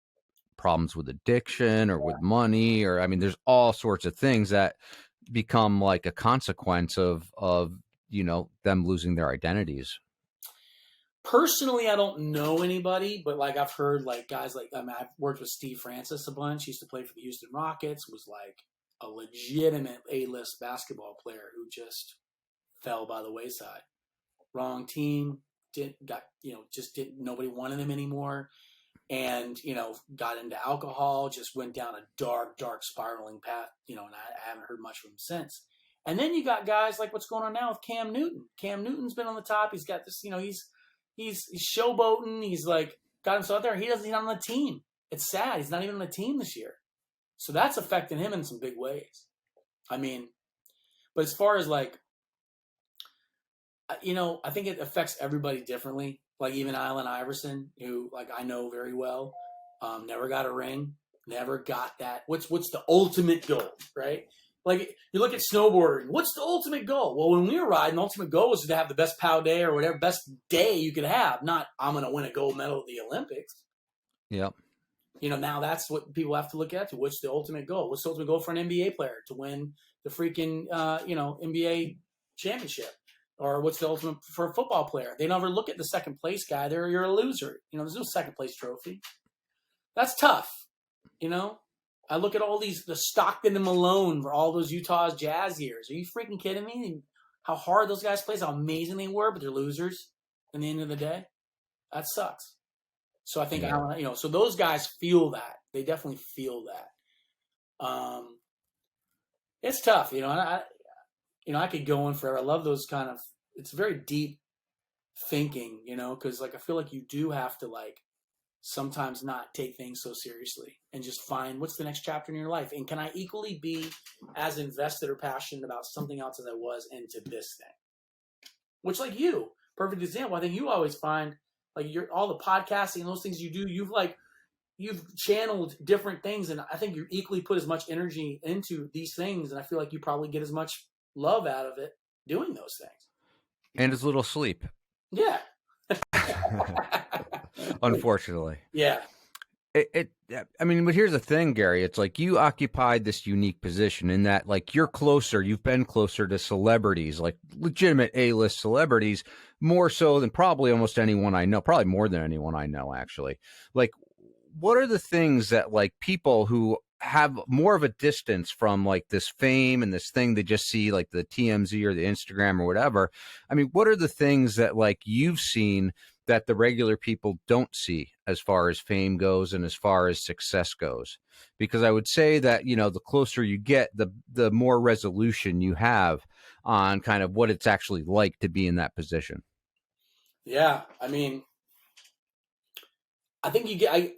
problems with addiction or with money, or there's all sorts of things that become like a consequence of them losing their identities. Personally, I don't know anybody, but like I've heard like guys like I've worked with Steve Francis a bunch. He used to play for the Houston Rockets, was like a legitimate A-list basketball player who just fell by the wayside. Wrong team, nobody wanted him anymore, and got into alcohol, just went down a dark spiraling path, and I haven't heard much from him since. And then you got guys like what's going on now with Cam Newton. Cam Newton's been on the top. He's got this, he's showboating. He's like got himself out there. He's not on the team. It's sad. He's not even on the team this year. So that's affecting him in some big ways. But as far as like, I think it affects everybody differently. Like even Allen Iverson, who like I know very well, never got a ring, never got that. What's the ultimate goal, right? Like you look at snowboarding. What's the ultimate goal? Well, when we were riding, the ultimate goal was to have the best POW day or whatever best day you could have. Not I'm going to win a gold medal at the Olympics. Yep. Now that's what people have to look at. What's the ultimate goal? What's the ultimate goal for an NBA player? To win the freaking NBA championship. Or what's the ultimate for a football player? They never look at the second place guy. You're a loser. There's no second place trophy. That's tough. I look at all the Stockton and Malone for all those Utah Jazz years. Are you freaking kidding me? How hard those guys played, how amazing they were, but they're losers in the end of the day. That sucks. So I think, so those guys feel that. They definitely feel that. It's tough, I could go on forever. I love those kind of, it's very deep thinking, because like I feel like you do have to like sometimes not take things so seriously and just find what's the next chapter in your life. And can I equally be as invested or passionate about something else as I was into this thing? Which like you, perfect example. I think you always find like all the podcasting and those things you do, you've channeled different things. And I think you equally put as much energy into these things. And I feel like you probably get as much love out of it doing those things. And as little sleep. Yeah. Unfortunately. Yeah. I mean, but here's the thing, Gary. It's like you occupied this unique position in that, like, you've been closer to celebrities, like legitimate A-list celebrities, more so than probably almost anyone I know, probably more than anyone I know, actually. Like, what are the things that, like, people who have more of a distance from, like, this fame and this thing they just see, like the TMZ or the Instagram or whatever? I mean, what are the things that, like, you've seen that the regular people don't see as far as fame goes and as far as success goes? Because I would say that, the closer you get, the more resolution you have on kind of what it's actually like to be in that position. Yeah. I mean, I think I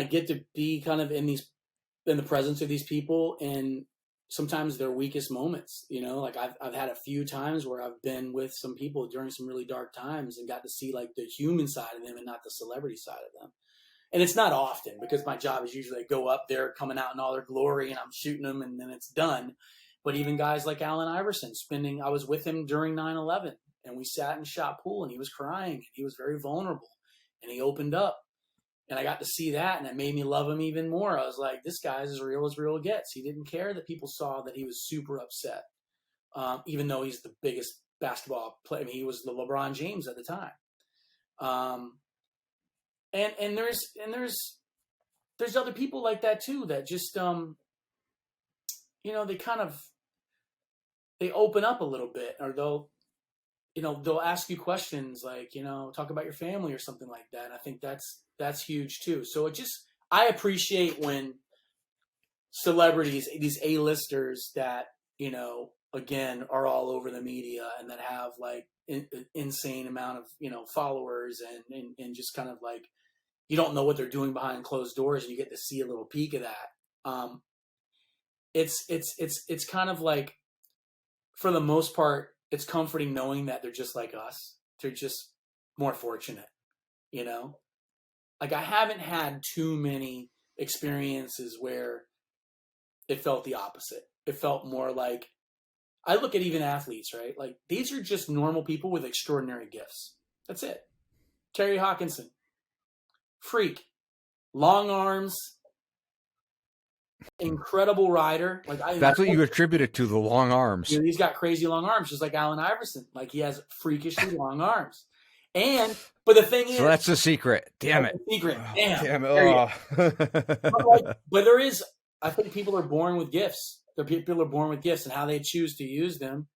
get to be kind of in the presence of these people and sometimes their weakest moments, like I've had a few times where I've been with some people during some really dark times and got to see like the human side of them and not the celebrity side of them. And it's not often because my job is usually go up there coming out in all their glory and I'm shooting them and then it's done. But even guys like Allen Iverson I was with him during 9/11 and we sat and shot pool and he was crying and he was very vulnerable and he opened up and I got to see that and it made me love him even more. I was like, this guy's as real gets. He didn't care that people saw that he was super upset. Even though he's the biggest basketball player. I mean, he was the LeBron James at the time. And there's other people like that too that just they kind of they open up a little bit or they'll ask you questions like talk about your family or something like that. And I think that's huge too. So I appreciate when celebrities, these A-listers that again are all over the media and that have like insane amount of followers and just kind of like you don't know what they're doing behind closed doors and you get to see a little peek of that. It's kind of like, for the most part, it's comforting knowing that they're just like us. They're just more fortunate, Like I haven't had too many experiences where it felt the opposite. It felt more like, I look at even athletes, right? Like these are just normal people with extraordinary gifts. That's it. Terry Hawkinson, freak, long arms, incredible rider. That's what you attributed to, the long arms. He's got crazy long arms, just like Allen Iverson. Like he has freakishly long arms. But the thing is, so that's the secret. Damn it. The secret. Damn. Oh. But there is, I think people are born with gifts. People are born with gifts and how they choose to use them.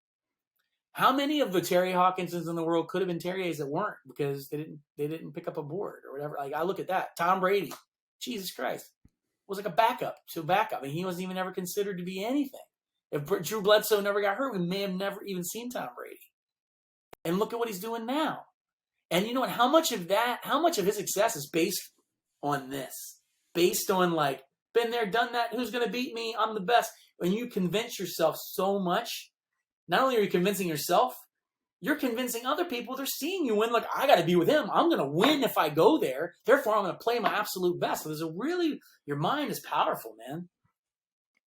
How many of the Terry Hawkinsons in the world could have been Terry's that weren't because they didn't pick up a board or whatever? Like I look at that. Tom Brady, Jesus Christ, was like a backup to backup. I mean, he wasn't even ever considered to be anything. If Drew Bledsoe never got hurt, we may have never even seen Tom Brady. And look at what he's doing now. And you know what? How much of his success is based on this? Based on like, been there, done that. Who's going to beat me? I'm the best. When you convince yourself so much, not only are you convincing yourself, you're convincing other people. They're seeing you win. Like, I got to be with him. I'm going to win if I go there. Therefore, I'm going to play my absolute best. So your mind is powerful, man.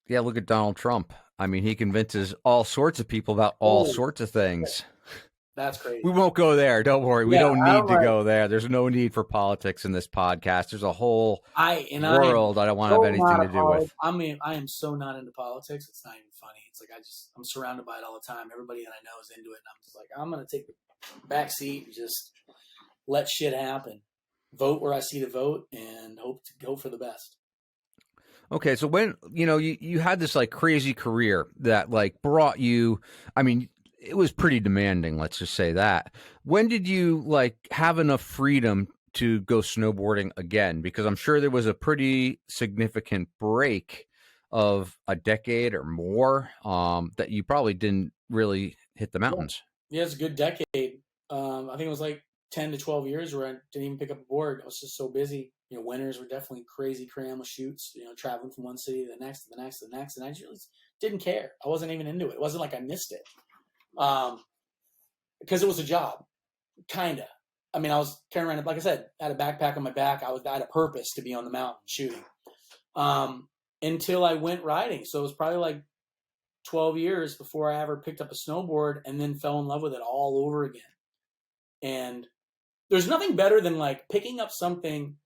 Yeah, look at Donald Trump. I mean, he convinces all sorts of people about all sorts of things. That's crazy. We won't go there. Don't worry. We don't need to go there. There's no need for politics in this podcast. There's a whole world I don't want to have anything to do with. I mean, I am so not into politics. It's not even funny. It's like I'm surrounded by it all the time. Everybody that I know is into it. And I'm just like, I'm going to take the back seat and just let shit happen. Vote where I see the vote and hope to go for the best. Okay, so when, you had this like crazy career that like brought you, I mean, it was pretty demanding, let's just say that. When did you like have enough freedom to go snowboarding again? Because I'm sure there was a pretty significant break of a decade or more that you probably didn't really hit the mountains. Yeah, it's a good decade. I think it was like 10 to 12 years where I didn't even pick up a board. I was just so busy. Winters were definitely crazy cram with shoots, traveling from one city to the next, to the next, to the next. And I just didn't care. I wasn't even into it. It wasn't like I missed it. Because it was a job, kind of. I mean, I was carrying around, like I said, I had a backpack on my back. I had a purpose to be on the mountain shooting until I went riding. So it was probably like 12 years before I ever picked up a snowboard and then fell in love with it all over again. And there's nothing better than like picking up something.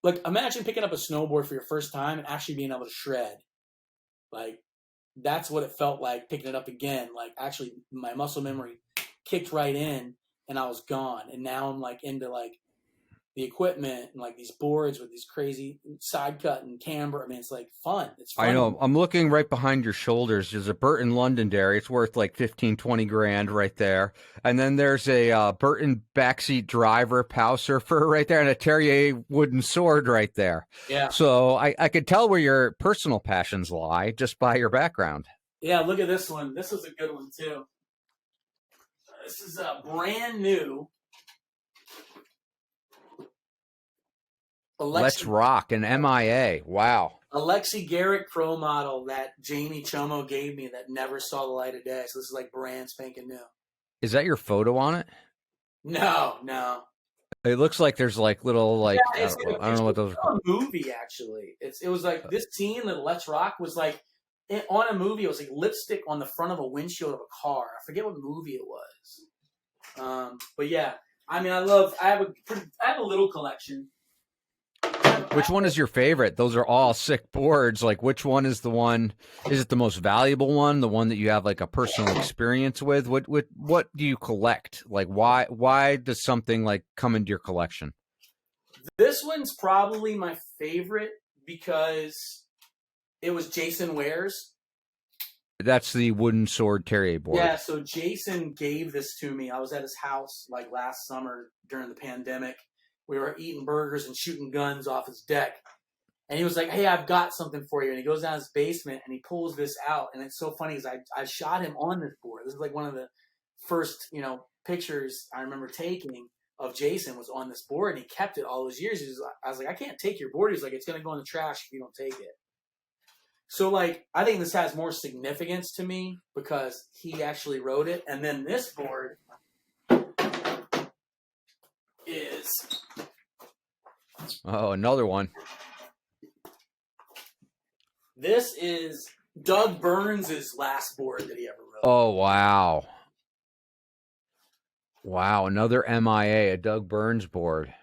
Like imagine picking up a snowboard for your first time and actually being able to shred. Like that's what it felt like picking it up again. Like actually my muscle memory kicked right in and I was gone. And now I'm like into like the equipment and like these boards with these crazy side cut and camber. I mean, it's like fun. It's fun. I know. I'm looking right behind your shoulders. There's a Burton Londonderry. It's worth like 15, 20 grand right there. And then there's a Burton backseat driver, pow surfer right there, and a Terrier wooden sword right there. Yeah. So I could tell where your personal passions lie just by your background. Yeah, look at this one. This is a good one too. This is a brand new Let's Rock, an MIA. Wow. Alexi Garrett Pro model that Jamie Chomo gave me that never saw the light of day. So this is like brand spanking new. Is that your photo on it? No. It looks like there's like little like Yeah, I don't know what those are. A movie actually. It was like this scene that Let's Rock was like on a movie. It was like lipstick on the front of a windshield of a car. I forget what movie it was. But yeah, I mean, I have a little collection. Which one is your favorite? Those are all sick boards. Like, which one is the one? Is it the most valuable one? The one that you have like a personal experience with? What do you collect? Like, why does something like come into your collection? This one's probably my favorite because it was Jason Ware's. That's the wooden sword Terrier board. Yeah, so Jason gave this to me. I was at his house like last summer during the pandemic. We were eating burgers and shooting guns off his deck. And he was like, hey, I've got something for you. And he goes down his basement and he pulls this out. And it's so funny because I shot him on this board. This is like one of the first, pictures I remember taking of Jason was on this board. And he kept it all those years. I was like, I can't take your board. He's like, it's going to go in the trash if you don't take it. So, like, I think this has more significance to me because he actually wrote it. And then this board is... Oh, another one. This is Doug Burns' last board that he ever wrote. Oh, wow. Wow, another MIA, a Doug Burns board.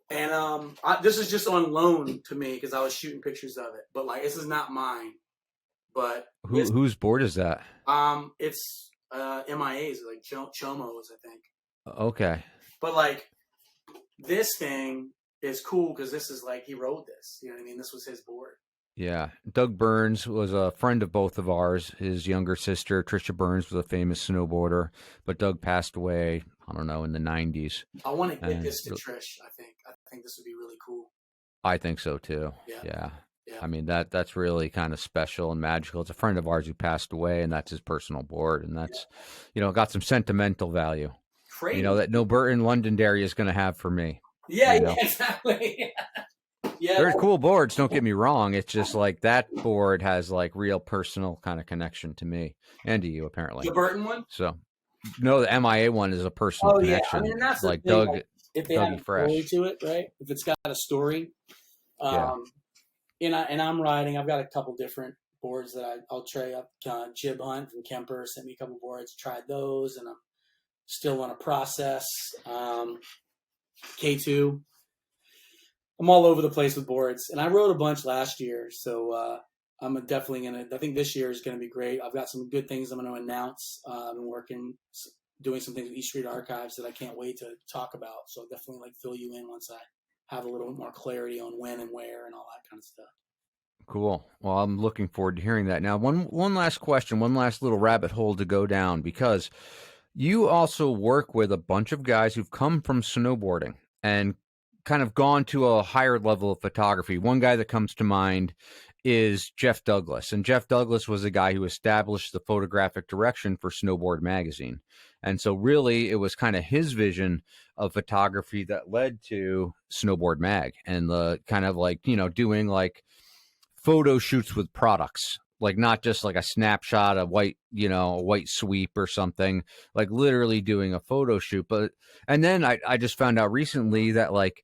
And this is just on loan to me because I was shooting pictures of it. But, like, this is not mine. But whose board is that? It's MIA's, like Chomo's, I think. Okay. But, like, this thing is cool because this is like he wrote this. You know what I mean? This was his board. Yeah. Doug Burns was a friend of both of ours. His younger sister, Trisha Burns, was a famous snowboarder, but Doug passed away, I don't know, in the 90s. I want to get this to Trish, I think. I think this would be really cool. I think so, too. Yeah. I mean, that's really kind of special and magical. It's a friend of ours who passed away, and that's his personal board, and that's, got some sentimental value. Crazy. That no Burton Londonderry is going to have for me. Yeah, exactly. Yeah, they're cool boards. Don't get me wrong. It's just like that board has like real personal kind of connection to me and to you, apparently. The Burton one. So, no, the MIA one is a personal connection. I mean, that's like the thing, Doug. If they have a Fresh. story to it, right? If it's got a story, and I'm riding. I've got a couple different boards that I'll try up. Jib Hunt from Kemper sent me a couple boards. Tried those, and I'm still on a process. K2. I'm all over the place with boards, and I wrote a bunch last year, so I'm definitely gonna. I think this year is gonna be great. I've got some good things I'm gonna announce. I've been doing some things with East Street Archives that I can't wait to talk about. So I'll definitely fill you in once I have a little bit more clarity on when and where and all that kind of stuff. Cool. Well, I'm looking forward to hearing that. Now, one last question, one last little rabbit hole to go down, because you also work with a bunch of guys who've come from snowboarding and kind of gone to a higher level of photography. One guy that comes to mind is Jeff Douglas. And Jeff Douglas was a guy who established the photographic direction for Snowboard Magazine. And so really it was kind of his vision of photography that led to Snowboard Mag and the kind of like, doing like photo shoots with products, like not just like a snapshot, a white sweep or something, like literally doing a photo shoot. And then I just found out recently that like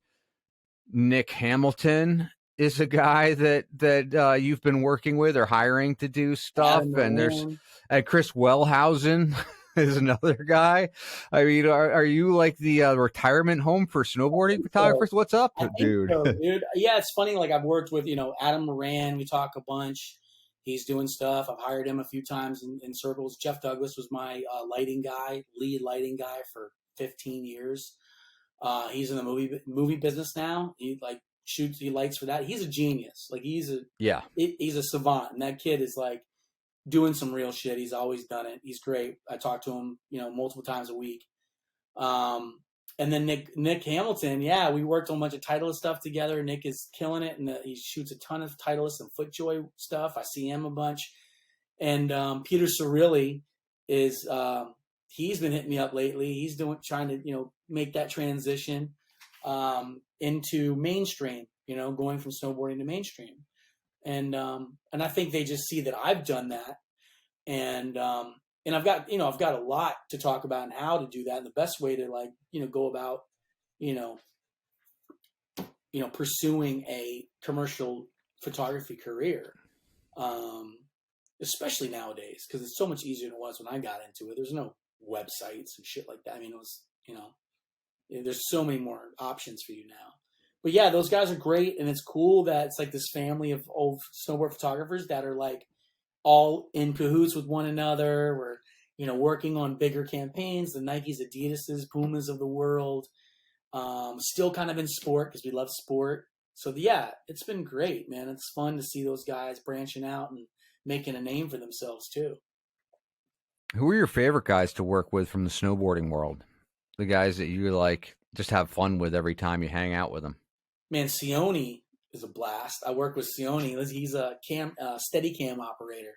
Nick Hamilton is a guy that you've been working with or hiring to do stuff. And there's Chris Wellhausen. is another guy. I mean, are you like the retirement home for snowboarding So photographers? What's up, I think dude? so, dude. Yeah, it's funny. Like I've worked with, Adam Moran. We talk a bunch. He's doing stuff. I've hired him a few times in circles. Jeff Douglas was my lighting guy, lead lighting guy for 15 years. He's in the movie business now. He like shoots, he lights for that. He's a genius. Like Yeah. he's a savant, and that kid is like doing some real shit. He's always done it. He's great. I talk to him, multiple times a week. Um, and then Nick Hamilton, yeah, we worked on a bunch of Titleist stuff together. Nick is killing it, and he shoots a ton of Titleist and FootJoy stuff. I see him a bunch. And Peter Cirilli is he's been hitting me up lately. He's trying to make that transition into mainstream. Going from snowboarding to mainstream, and I think they just see that I've done that, and I've got a lot to talk about and how to do that, and the best way to go about pursuing a commercial photography career, especially nowadays, because it's so much easier than it was when I got into it. There's no websites and shit like that. I mean, it was there's so many more options for you now. But yeah, those guys are great, and it's cool that it's like this family of old snowboard photographers that are like all in cahoots with one another. We're working on bigger campaigns, the Nikes, Adidas's, Pumas of the world. Still kind of in sport because we love sport. So yeah, it's been great, man. It's fun to see those guys branching out and making a name for themselves too. Who are your favorite guys to work with from the snowboarding world? The guys that you like just have fun with every time you hang out with them. Man, Sione is a blast. I work with Sione. He's a steady cam operator.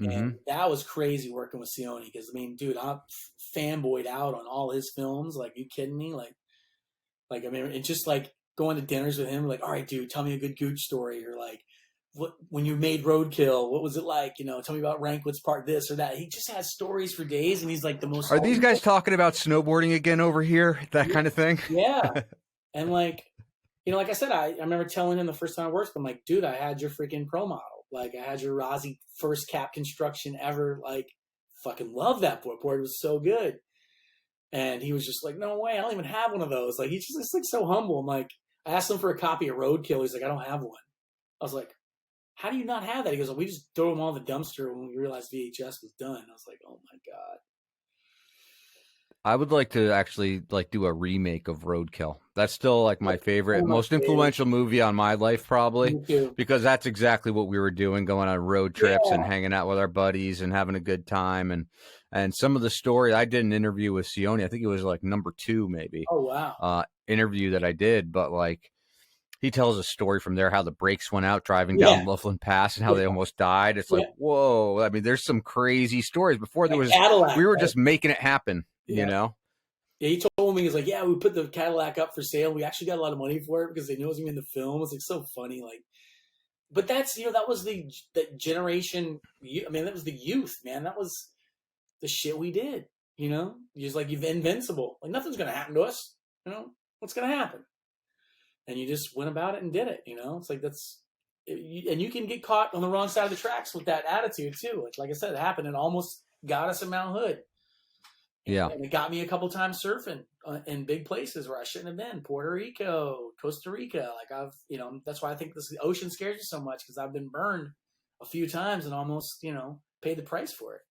Mm-hmm. And that was crazy working with Sione because, I mean, dude, I'm fanboyed out on all his films. Like, you kidding me? I mean, it's just like going to dinners with him. Like, all right, dude, tell me a good Gooch story. Or like, when you made Roadkill, what was it like? Tell me about Rankwitz Park, this or that. He just has stories for days, and he's like the most. Are these guys talking about snowboarding again over here? That kind of thing? Yeah. And like I said, I remember telling him the first time I worked, I'm like, dude, I had your freaking pro model. Like, I had your Rossi first cap construction ever. Like, fucking love that board. Board was so good. And he was just like, no way, I don't even have one of those. Like, he's just like so humble. I'm like, I asked him for a copy of Roadkill. He's like, I don't have one. I was like, how do you not have that? He goes, well, we just throw them all in the dumpster when we realized VHS was done. I was like, oh my God. I would like to actually do a remake of Roadkill. That's still like my favorite, most influential movie on my life, probably, because that's exactly what we were doing, going on road trips and hanging out with our buddies and having a good time. And some of the story, I did an interview with Sione. I think it was like number 2, maybe. Oh, wow. Interview that I did, but like he tells a story from there, how the brakes went out driving down Loveland Pass and how they almost died. It's like, whoa. I mean, there's some crazy stories. Before there was Cadillac, we were just making it happen. Yeah, he told me, he's like, yeah, we put the Cadillac up for sale. We actually got a lot of money for it because they knew it was going to be in the film. It's like so funny. Like, but that's, that was that generation. I mean, that was the youth, man. That was the shit we did, just like you're invincible. Like, nothing's going to happen to us. What's going to happen? And you just went about it and did it, It's like, and you can get caught on the wrong side of the tracks with that attitude too. Like I said, it happened. It almost got us in Mount Hood. And it got me a couple times surfing in big places where I shouldn't have been. Puerto Rico, Costa Rica. Like that's why I think the ocean scares me so much, because I've been burned a few times and almost, paid the price for it.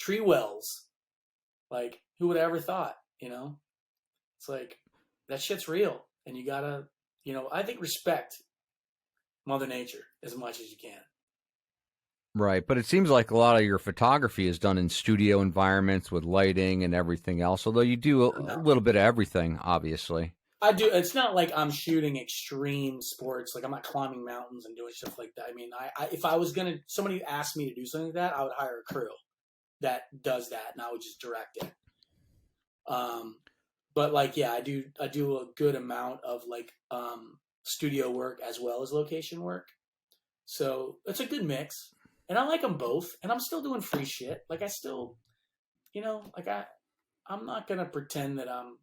Tree wells. Like, who would have ever thought, It's like, that shit's real. And you gotta, I think respect Mother Nature as much as you can. Right, but it seems like a lot of your photography is done in studio environments with lighting and everything else, although you do a little bit of everything, obviously. I do. It's not like I'm shooting extreme sports. Like, I'm not climbing mountains and doing stuff like that. I mean, if I was somebody asked me to do something like that, I would hire a crew that does that, and I would just direct it. But like, yeah, I do a good amount of like studio work as well as location work. So it's a good mix. And I like them both, and I'm still doing free shit. Like, I still, I'm not going to pretend that I'm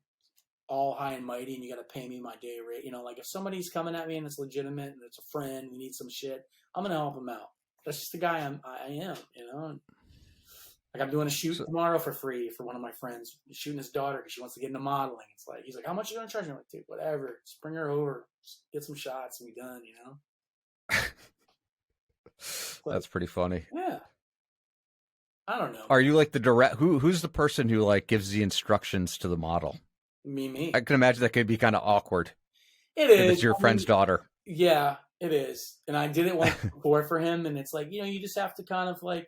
all high and mighty and you got to pay me my day rate. Like, if somebody's coming at me and it's legitimate and it's a friend, we need some shit, I'm going to help them out. That's just the guy I am, Like I'm doing a shoot So, tomorrow for free for one of my friends. He's shooting his daughter because she wants to get into modeling. It's like he's like, how much are you gonna charge me? I'm like, dude, whatever. Just bring her over, just get some shots, and be done. You know. Like, that's pretty funny. yeah. I don't know. Are you like the direct who's the person who like gives the instructions to the model? Me. I can imagine that could be kind of awkward It if is. it's your friend's daughter. Yeah, it is. And I didn't want to before for him. And it's like, you just have to kind of like,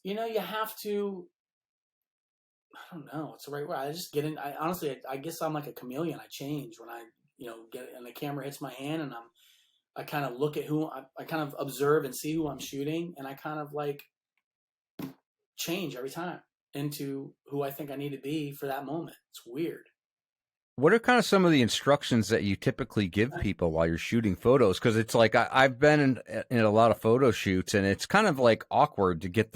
you have to. I don't know. It's the right way. I just get in. I honestly, I guess I'm like a chameleon. I change when I, get and the camera hits my hand, and I kind of look at who I kind of observe and see who I'm shooting, and I kind of like change every time into who I think I need to be for that moment. It's weird. What are kind of some of the instructions that you typically give people while you're shooting photos? Because it's like I've been in a lot of photo shoots, and it's kind of like awkward to give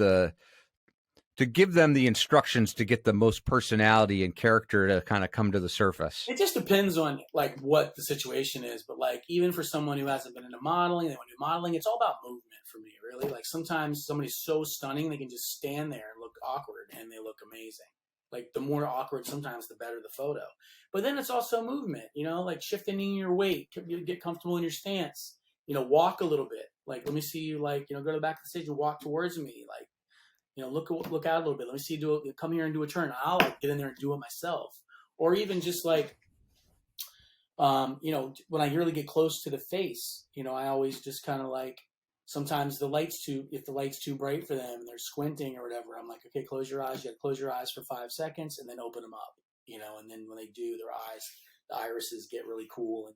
them the instructions to get the most personality and character to kind of come to the surface. It just depends on like what the situation is, but like even for someone who hasn't been into modeling, they want to do modeling. It's all about movement for me, really. Like sometimes somebody's so stunning they can just stand there and look awkward, and they look amazing. Like the more awkward, sometimes the better the photo. But then it's also movement, like shifting in your weight, get comfortable in your stance. Walk a little bit. Like let me see you, like go to the back of the stage and walk towards me, like. Look out a little bit. Let me see you come here and do a turn. I'll like get in there and do it myself. Or even just like, when I really get close to the face, I always just kind of like, sometimes if the light's too bright for them and they're squinting or whatever, I'm like, okay, close your eyes. You got to close your eyes for 5 seconds and then open them up, and then when they do, the irises get really cool and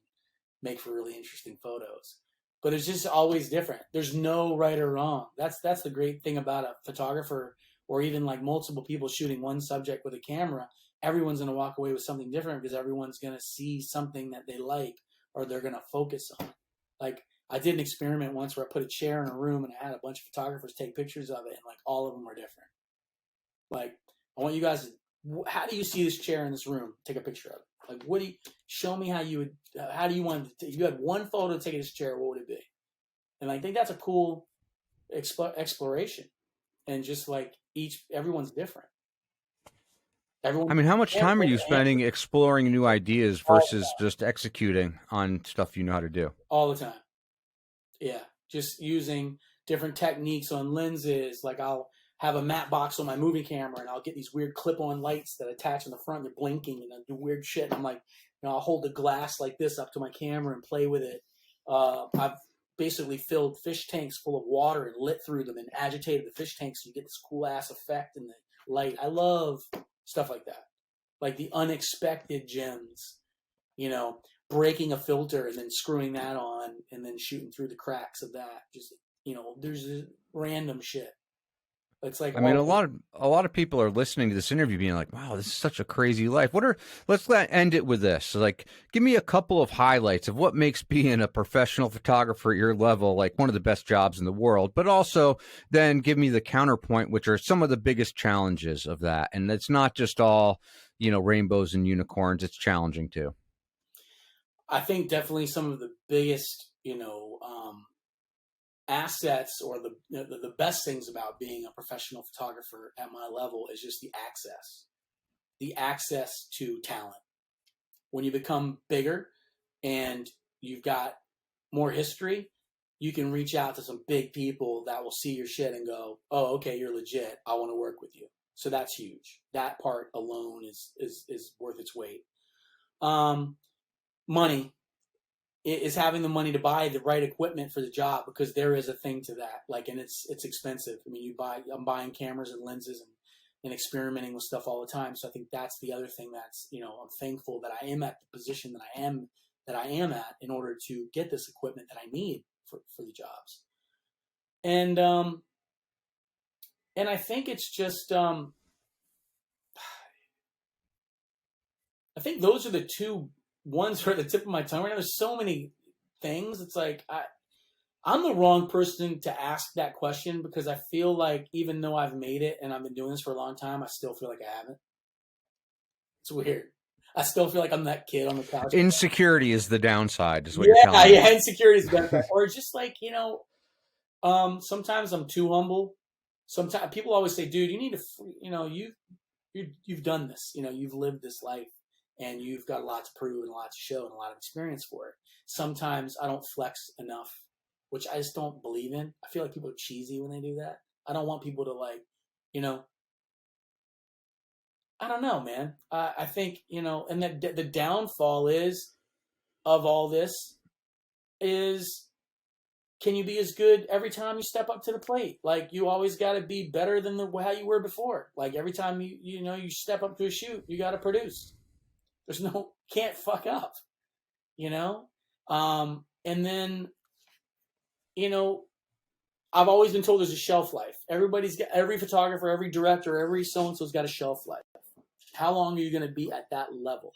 make for really interesting photos. But it's just always different. There's no right or wrong. That's the great thing about a photographer, or even like multiple people shooting one subject with a camera. Everyone's going to walk away with something different because everyone's going to see something that they like or they're going to focus on. Like I did an experiment once where I put a chair in a room and I had a bunch of photographers take pictures of it, and like all of them were different. Like I want you guys to, how do you see this chair in this room? Take a picture of it. Like, show me how do you want to, if you had one photo to take of this chair, what would it be? And I think that's a cool exploration. And just like everyone's different. I mean, how much time are you spending exploring new ideas versus just executing on stuff you know how to do? All the time. Yeah. Just using different techniques on lenses. Like I'll have a matte box on my movie camera, and I'll get these weird clip-on lights that attach in the front. They're blinking, and I do weird shit. And I'm like, I'll hold the glass like this up to my camera and play with it. I've basically filled fish tanks full of water and lit through them and agitated the fish tanks so you get this cool-ass effect in the light. I love stuff like that. Like the unexpected gems, breaking a filter and then screwing that on and then shooting through the cracks of that. Just, there's random shit. It's like, I mean, a lot of people are listening to this interview being like, wow, this is such a crazy life. Let's end it with this. So like, give me a couple of highlights of what makes being a professional photographer at your level, like one of the best jobs in the world, but also then give me the counterpoint, which are some of the biggest challenges of that. And it's not just all, rainbows and unicorns. It's challenging too. I think definitely some of the biggest, assets, or the best things about being a professional photographer at my level is just the access to talent. When you become bigger and you've got more history, you can reach out to some big people that will see your shit and go, oh, okay, you're legit. I want to work with you. So that's huge. That part alone is worth its weight. Money. Is having the money to buy the right equipment for the job, because there is a thing to that. Like, and it's expensive. I mean, I'm buying cameras and lenses and experimenting with stuff all the time. So I think that's the other thing that's, I'm thankful that I am at the position that I am at in order to get this equipment that I need for the jobs. And I think it's just, I think those are the two ones are at the tip of my tongue right now. There's so many things. It's like I'm the wrong person to ask that question, because I feel like even though I've made it and I've been doing this for a long time, I still feel like I haven't. It's weird. I still feel like I'm that kid on the couch. Insecurity is the downside, is what you're telling me. Yeah, insecurity is the downside. Or just like, sometimes I'm too humble. sometimes people always say, dude, you need to, you've done this, you've lived this life and you've got a lot to prove and a lot to show and a lot of experience for it. Sometimes I don't flex enough, which I just don't believe in. I feel like people are cheesy when they do that. I don't want people to like, I don't know, man. I think, and the downfall of all this is, can you be as good every time you step up to the plate? Like, you always got to be better than how you were before. Like, every time you step up to a shoot, you got to produce. There's can't fuck up, and then, I've always been told there's a shelf life. Every photographer, every director, every so-and-so's got a shelf life. How long are you going to be at that level?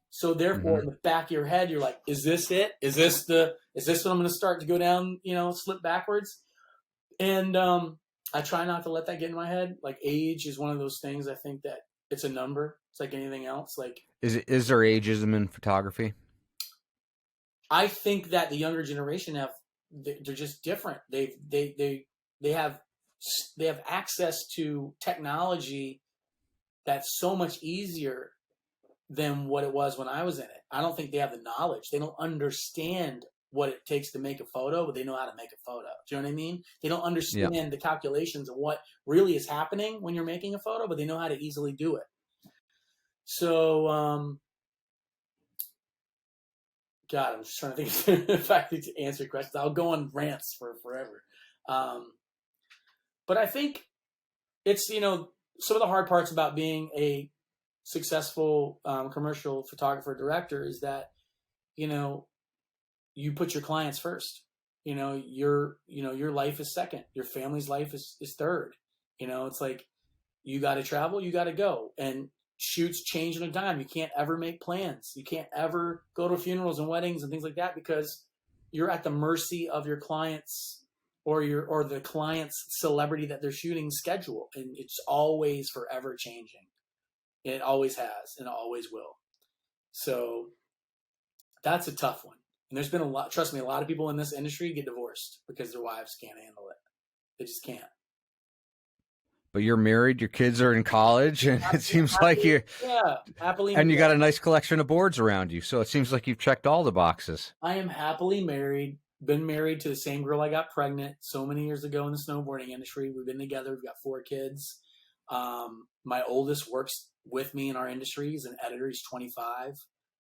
So therefore, in the back of your head, you're like, is this it? Is this what I'm going to start to go down, slip backwards? And I try not to let that get in my head. Like, age is one of those things. I think that it's a number. It's like anything else. Like, is there ageism in photography? I think that the younger generation they're just different. They have access to technology that's so much easier than what it was when I was in it. I don't think they have the knowledge. They don't understand what it takes to make a photo, but they know how to make a photo. Do you know what I mean? They don't understand the calculations of what really is happening when you're making a photo, but they know how to easily do it. So, God, I'm just trying to think if I could answer your questions. I'll go on rants for forever. But I think it's, some of the hard parts about being a successful commercial photographer director is that, you put your clients first. Your life is second. Your family's life is third. It's like, you got to travel, you got to go. And shoots change in a dime. You can't ever make plans. You can't ever go to funerals and weddings and things like that because you're at the mercy of your clients or the client's celebrity that they're shooting schedule. And it's always forever changing. It always has and it always will. So that's a tough one. And there's been a lot of people in this industry get divorced because their wives can't handle it. They just can't. But you're married, your kids are in college, and it seems like you're happily. And you got a nice collection of boards around you, so it seems like you've checked all the boxes. I am happily married. Been married to the same girl I got pregnant so many years ago in the snowboarding industry. We've been together. We've got 4 kids. My oldest works with me in our industry. He's an editor. He's 25.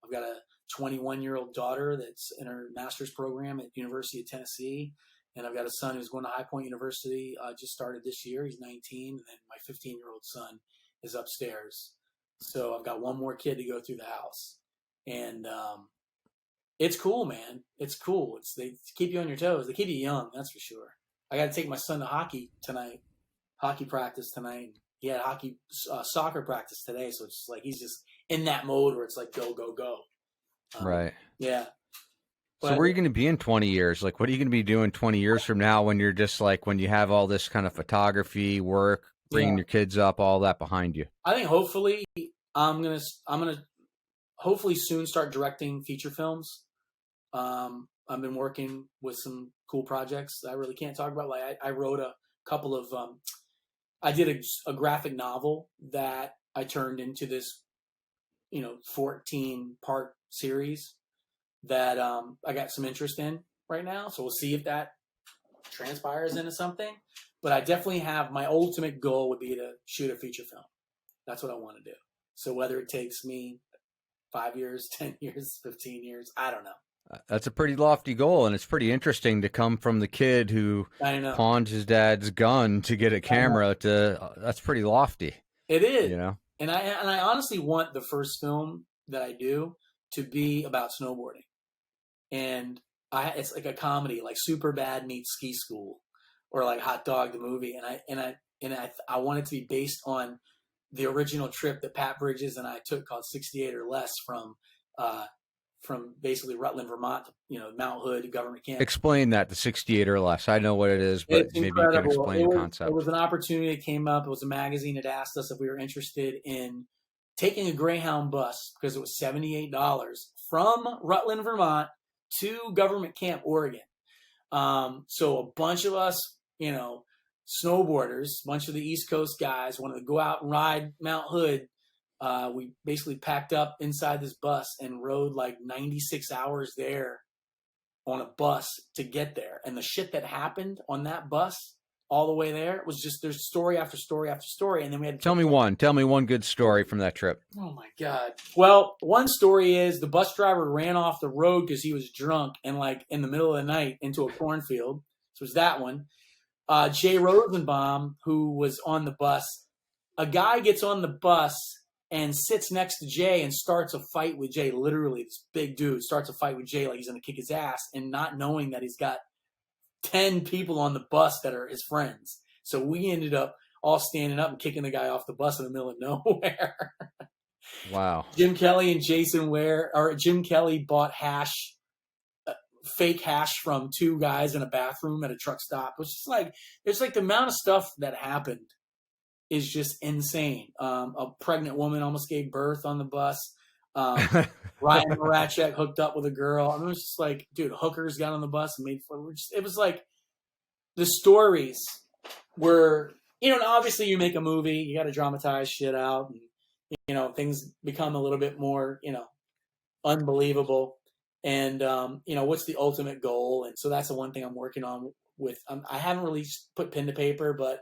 I've got a 21-year-old daughter that's in her master's program at University of Tennessee. And I've got a son who's going to High Point University, just started this year. He's 19. And then my 15-year-old son is upstairs. So I've got one more kid to go through the house. And it's cool, man. It's cool. They keep you on your toes. They keep you young, that's for sure. I got to take my son to hockey practice tonight. He had soccer practice today. So it's like he's just in that mode where it's like, go, go, go. Right. Yeah. So where are you going to be in 20 years? Like, what are you going to be doing 20 years from now when you're just like, when you have all this kind of photography work, bringing your kids up, all that behind you? I think hopefully I'm going to hopefully soon start directing feature films. I've been working with some cool projects that I really can't talk about. Like I wrote a couple of, I did a graphic novel that I turned into this, 14-part series that I got some interest in right now. So we'll see if that transpires into something. But I definitely have, my ultimate goal would be to shoot a feature film. That's what I want to do. So whether it takes me 5 years, 10 years, 15 years, I don't know. That's a pretty lofty goal, and it's pretty interesting to come from the kid who pawned his dad's gun to get a camera. That's pretty lofty. It is, And I honestly want the first film that I do to be about snowboarding, and it's like a comedy, like Superbad meets Ski School, or like Hot Dog the movie, and I want it to be based on the original trip that Pat Bridges and I took called 68 or Less from basically Rutland, Vermont, Mount Hood government camp. Explain that, the 68 or Less. I know what it is, but maybe you can explain the concept. It was an opportunity that came up. It was a magazine that asked us if we were interested in taking a Greyhound bus, because it was $78 from Rutland, Vermont to government camp, Oregon. So a bunch of us, snowboarders, a bunch of the East Coast guys wanted to go out and ride Mount Hood. We basically packed up inside this bus and rode like 96 hours there on a bus to get there. And the shit that happened on that bus all the way there was just, there's story after story after story. And then we had to Tell me one good story from that trip. Oh my God. Well, one story is the bus driver ran off the road because he was drunk and like in the middle of the night into a cornfield. So it was that one. Jay Rosenbaum, who was on the bus, a guy gets on the bus and sits next to Jay and starts a fight with Jay. Literally, this big dude starts a fight with Jay like he's going to kick his ass, and not knowing that he's got 10 people on the bus that are his friends. So we ended up all standing up and kicking the guy off the bus in the middle of nowhere. Wow. Jim Kelly and Jason Ware, or Jim Kelly bought hash, fake hash from two guys in a bathroom at a truck stop. It was just like, it's like the amount of stuff that happened is just insane. A pregnant woman almost gave birth on the bus. Ryan Marachek hooked up with a girl. I mean, it was just like, dude, hookers got on the bus and made fun. It was like the stories were, you know, and obviously you make a movie, you got to dramatize shit out, and, you know, things become a little bit more, you know, unbelievable. And, you know, what's the ultimate goal? And so that's the one thing I'm working on with, I haven't really put pen to paper, but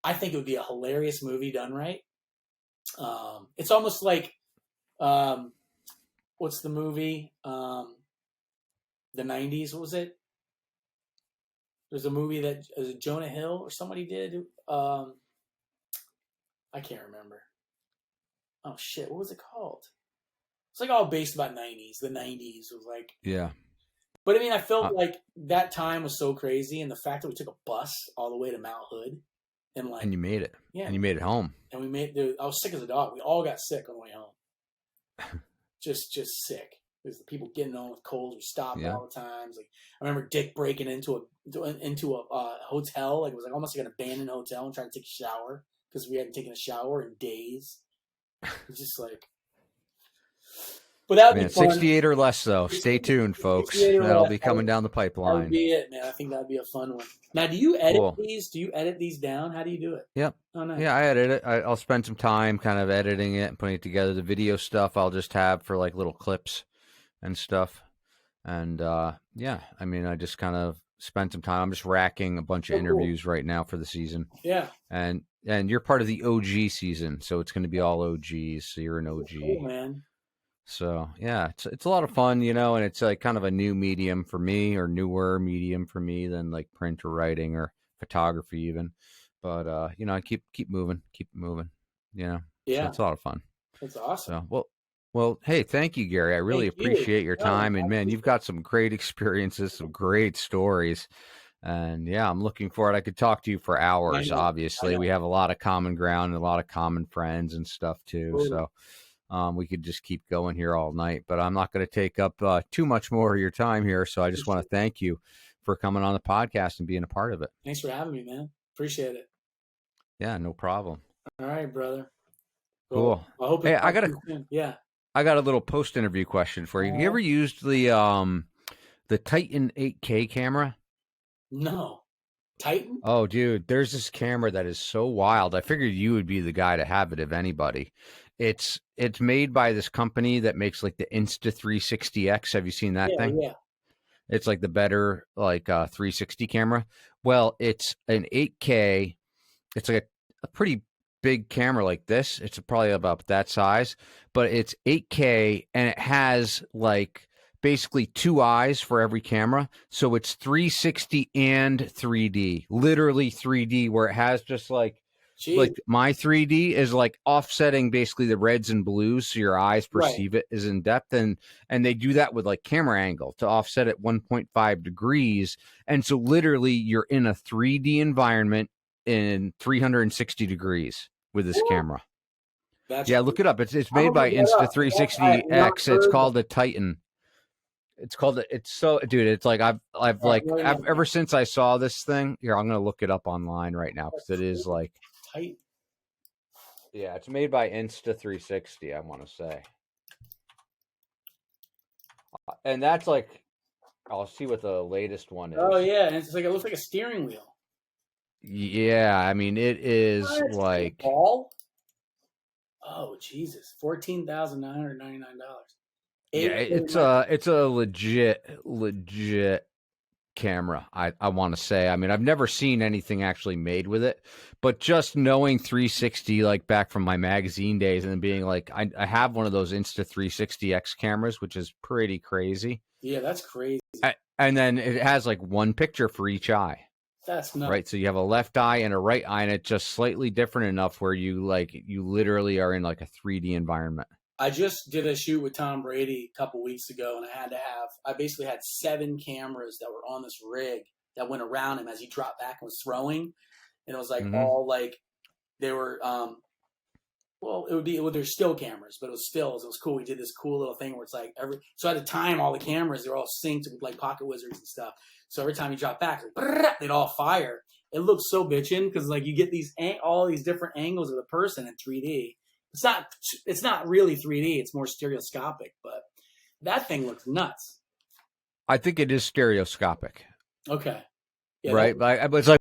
I think it would be a hilarious movie done right. It's almost like, what's the movie? The 90s, what was it? There's a movie that Jonah Hill or somebody did. I can't remember. Oh shit, what was it called? It's like all based about 90s. The 90s was like, yeah. But I mean, I felt like that time was so crazy, and the fact that we took a bus all the way to Mount Hood, and like, and you made it. Yeah, and you made it home. And we made. Dude, I was sick as a dog. We all got sick on the way home. just sick. Because the people getting on with colds were stopped all the times. Like I remember Dick breaking into a hotel. Like it was like almost like an abandoned hotel and trying to take a shower because we hadn't taken a shower in days. It was just like. But that would be fun. 68 or less, though. Stay tuned, folks. That'll be coming down the pipeline. That would be it, man. I think that'd be a fun one. Now, do you edit these? Do you edit these down? How do you do it? Yep. Oh, nice. Yeah, I edit it. I'll spend some time kind of editing it and putting it together. The video stuff I'll just have for like little clips and stuff. And yeah, I mean, I just kind of spent some time. I'm just racking a bunch of interviews right now for the season. Yeah. And you're part of the OG season, so it's going to be all OGs. So you're an OG. Cool, man. So yeah, it's a lot of fun, you know, and it's like kind of a new medium for me, or newer medium for me than like print or writing or photography even. But you know, I keep moving, you know. Yeah, so it's a lot of fun. That's awesome. So well, hey, thank you, Gary. I really appreciate your time, and man, you've got some great experiences, some great stories. And yeah, I'm looking forward. I could talk to you for hours. Obviously, we have a lot of common ground and a lot of common friends and stuff too. Cool. So. We could just keep going here all night, but I'm not going to take up too much more of your time here. So I just want to thank you for coming on the podcast and being a part of it. Thanks for having me, man. Appreciate it. Yeah, no problem. All right, brother. Cool. I hope. Hey, I got a little post-interview question for you. Have you ever used the Titan 8K camera? No. Titan? Oh, dude, there's this camera that is so wild. I figured you would be the guy to have it, if anybody. It's made by this company that makes like the Insta360X. Have you seen that thing? Yeah. It's like the better 360 camera. Well, it's an 8K. It's like a pretty big camera like this. It's probably about that size, but it's 8K and it has like basically two eyes for every camera. So it's 360 and 3D, literally 3D, where it has just like my 3D is like offsetting basically the reds and blues, so your eyes perceive it as in depth, and they do that with like camera angle to offset it 1.5 degrees, and so literally you're in a 3D environment in 360 degrees with this camera. Look it up. It's made by Insta360X. It's called the Titan. It's called it's so, dude. It's like I've ever since I saw this thing here. I'm gonna look it up online right now because it is like. Tight. Yeah, it's made by Insta360, I want to say. And that's like, I'll see what the latest one is. Oh, yeah. And it's like, it looks like a steering wheel. Yeah, I mean it is What? For the like ball? Oh Jesus, $14,999. yeah, 8K it's a legit camera. I want to say. I mean, I've never seen anything actually made with it, but just knowing 360 like back from my magazine days and then being like, I have one of those Insta 360X cameras, which is pretty crazy. Yeah, that's crazy. And then it has like one picture for each eye, That's nuts. right? So you have a left eye and a right eye, and it's just slightly different enough where you literally are in like a 3D environment. I just did a shoot with Tom Brady a couple weeks ago, and I basically had 7 cameras that were on this rig that went around him as he dropped back and was throwing, and it was like Mm-hmm. all like they were well, they're still cameras, but it was stills. It was cool. We did this cool little thing where it's like so I had to time all the cameras. They're all synced with like Pocket Wizards and stuff. So every time you drop back, like, they'd all fire. It looks so bitchin' because like you get all these different angles of the person in 3D. It's not really 3D. It's more stereoscopic, but that thing looks nuts. I think it is stereoscopic, Okay, yeah, right? But it's like